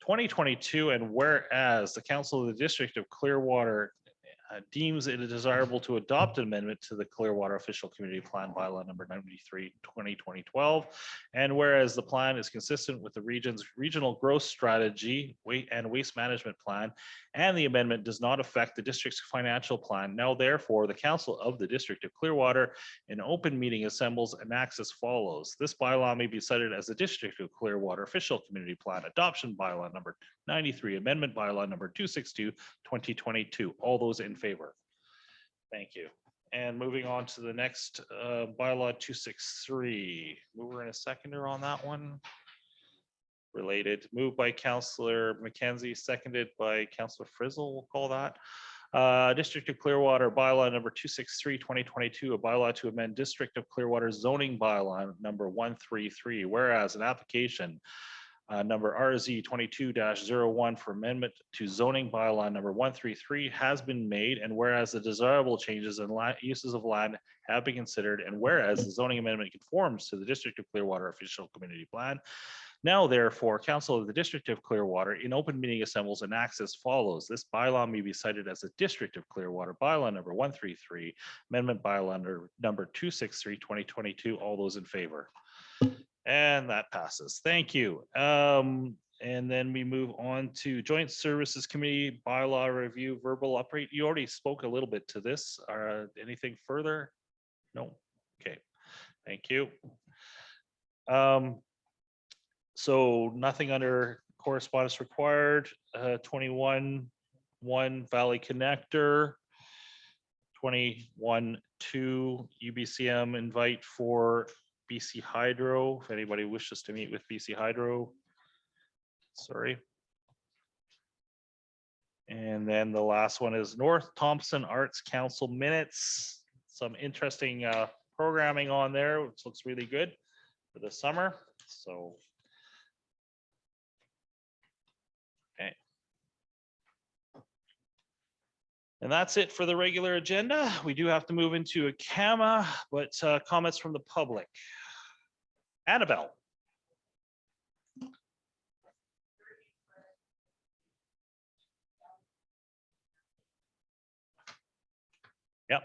S1: 2022, and whereas the Council of the District of Clearwater deems it desirable to adopt an amendment to the Clearwater official community plan bylaw number 93, 2012. And whereas the plan is consistent with the region's regional growth strategy and waste management plan, and the amendment does not affect the district's financial plan. Now, therefore, the Council of the District of Clearwater in open meeting assembles and acts as follows. This bylaw may be cited as the District of Clearwater official community plan adoption bylaw number 93, amendment bylaw number 262, 2022. All those in favor? Thank you. And moving on to the next bylaw 263. Mover and a seconder on that one. Related, moved by Councillor Mackenzie, seconded by Councillor Frizzle, we'll call that. District of Clearwater bylaw number 263, 2022, a bylaw to amend District of Clearwater zoning bylaw number 133, whereas an application number RZ 22-01 for amendment to zoning bylaw number 133 has been made, and whereas the desirable changes in uses of land have been considered, and whereas the zoning amendment conforms to the District of Clearwater official community plan. Now, therefore, Council of the District of Clearwater in open meeting assembles and acts as follows. This bylaw may be cited as the District of Clearwater bylaw number 133, amendment bylaw number 263, 2022. All those in favor? And that passes. Thank you. And then we move on to Joint Services Committee bylaw review, verbal update. You already spoke a little bit to this. Anything further? No. Okay. Thank you. So nothing under correspondence required. 21-1 Valley Connector. 21-2 UBCM invite for BC Hydro, if anybody wishes to meet with BC Hydro. Sorry. And then the last one is North Thompson Arts Council minutes. Some interesting programming on there, which looks really good for the summer. So, okay. And that's it for the regular agenda. We do have to move into a CAMA, but comments from the public. Annabelle. Yep.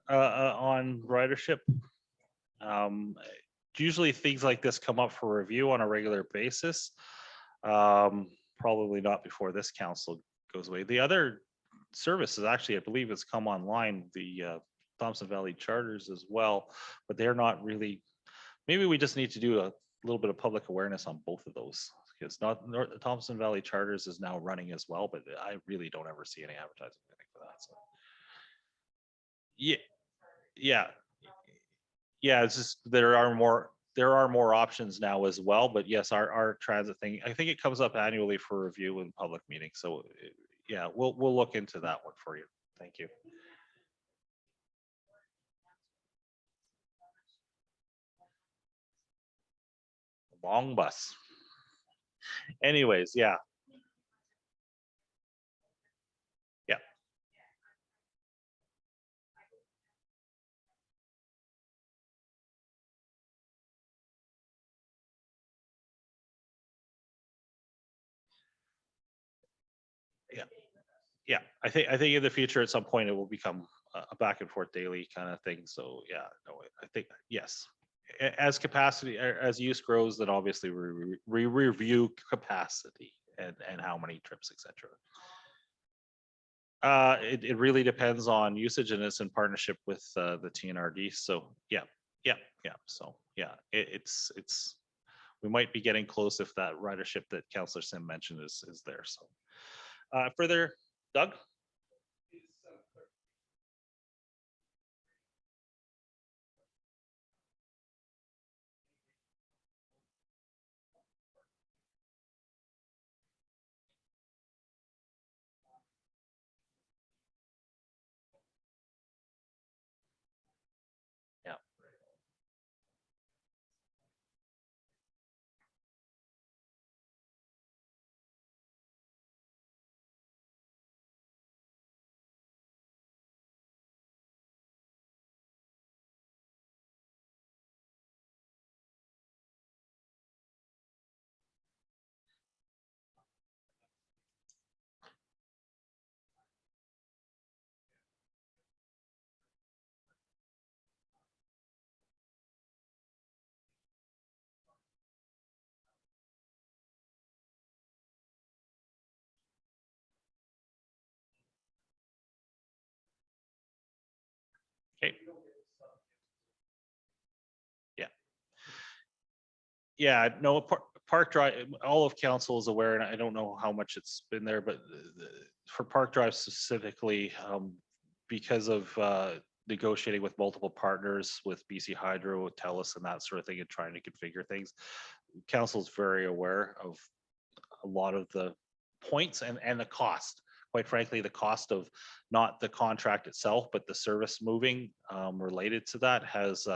S1: On ridership. usually things like this come up for review on a regular basis. Probably not before this council goes away. The other services actually, I believe, has come online, the Thompson Valley Charters as well, but they're not really, maybe we just need to do a little bit of public awareness on both of those. Because Thompson Valley Charters is now running as well, but I really don't ever see any advertising for that. So. Yeah, it's just there are more options now as well. But yes, our transit thing, I think it comes up annually for review in public meetings. So yeah, we'll look into that one for you. Thank you. Long bus. Anyways, yeah. Yeah. Yeah, I think in the future at some point it will become a back and forth daily kind of thing. So yeah, no, I think yes. As capacity, as use grows, then obviously we review capacity and how many trips, etc. It really depends on usage, and it's in partnership with the TNRD. So yeah. So yeah, it's we might be getting close if that ridership that Councillor Sim mentioned is there. So further, Doug. Yeah. Okay. Yeah. Yeah. No, Park Drive, all of council is aware, and I don't know how much it's been there, but for Park Drive specifically, because of negotiating with multiple partners, with BC Hydro, with TELUS, and that sort of thing, and trying to configure things, council's very aware of a lot of the points and the cost. Quite frankly, the cost of not the contract itself, but the service moving related to that has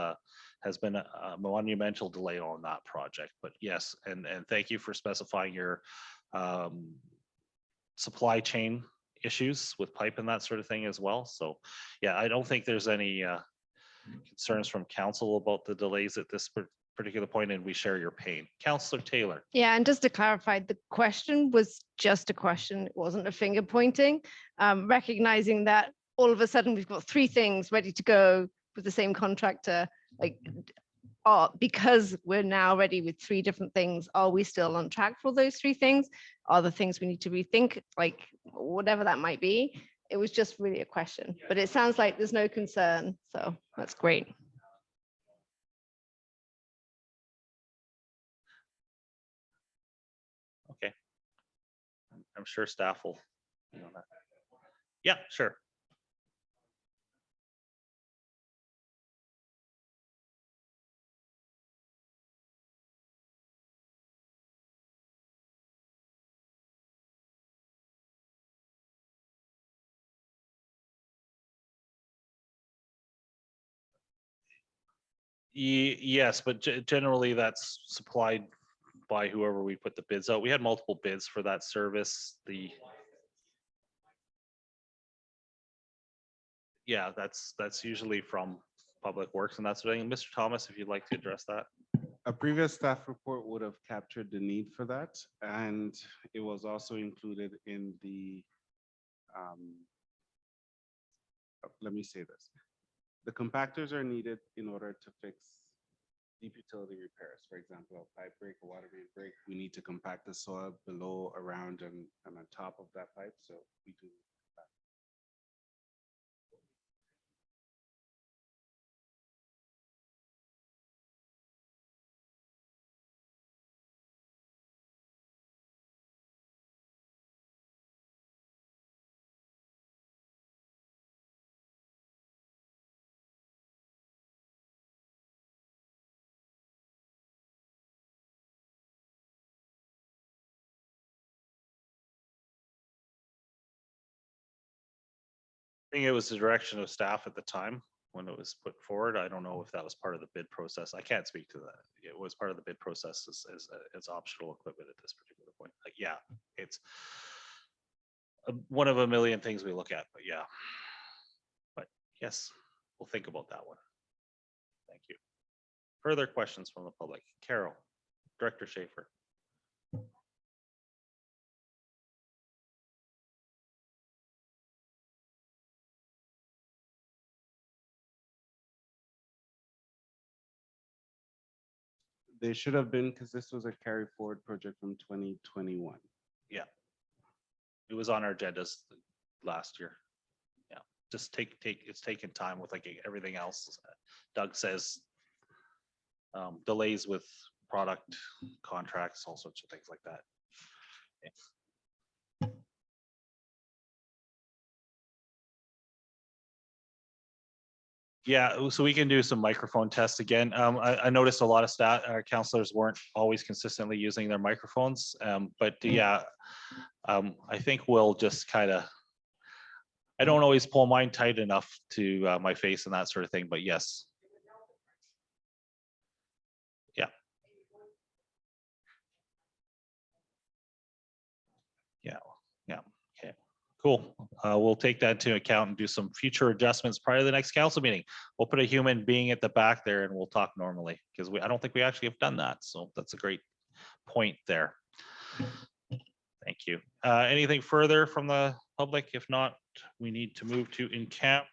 S1: been a monumental delay on that project. But yes, and thank you for specifying your supply chain issues with pipe and that sort of thing as well. So yeah, I don't think there's any concerns from council about the delays at this particular point, and we share your pain. Councillor Taylor.
S6: Yeah, and just to clarify, the question was just a question. It wasn't a finger pointing. Recognizing that all of a sudden we've got 3 things ready to go with the same contractor, like, because we're now ready with 3 different things, are we still on track for those 3 things? Are the things we need to rethink, like whatever that might be? It was just really a question, but it sounds like there's no concern, so that's great.
S1: Okay. I'm sure staff will, you know that. Yeah, sure. Yes, but generally that's supplied by whoever we put the bids out. We had multiple bids for that service. Yeah, that's usually from Public Works and that sort of thing. Mr. Thomas, if you'd like to address that.
S7: A previous staff report would have captured the need for that, and it was also included in the, let me say this. The compactors are needed in order to fix deep utility repairs, for example, a pipe break, a water main break, we need to compact the soil below, around, and on top of that pipe, so we do.
S1: I think it was the direction of staff at the time when it was put forward. I don't know if that was part of the bid process. I can't speak to that. It was part of the bid process as optional equipment at this particular point. Like, yeah, it's one of a million things we look at, but yeah. But yes, we'll think about that one. Thank you. Further questions from the public? Carol, Director Schaefer.
S7: They should have been, because this was a carry forward project from 2021.
S1: Yeah. It was on our agendas last year. Yeah, just it's taken time with like everything else. Doug says delays with product contracts, all sorts of things like that. Yeah, so we can do some microphone tests again. I noticed a lot of counselors weren't always consistently using their microphones, but yeah, I think we'll just kind of, I don't always pull mine tight enough to my face and that sort of thing, but yes. Yeah. Yeah, yeah, okay, cool. We'll take that into account and do some future adjustments prior to the next council meeting. We'll put a human being at the back there and we'll talk normally, because I don't think we actually have done that. So that's a great point there. Thank you. Anything further from the public? If not, we need to move to in camp.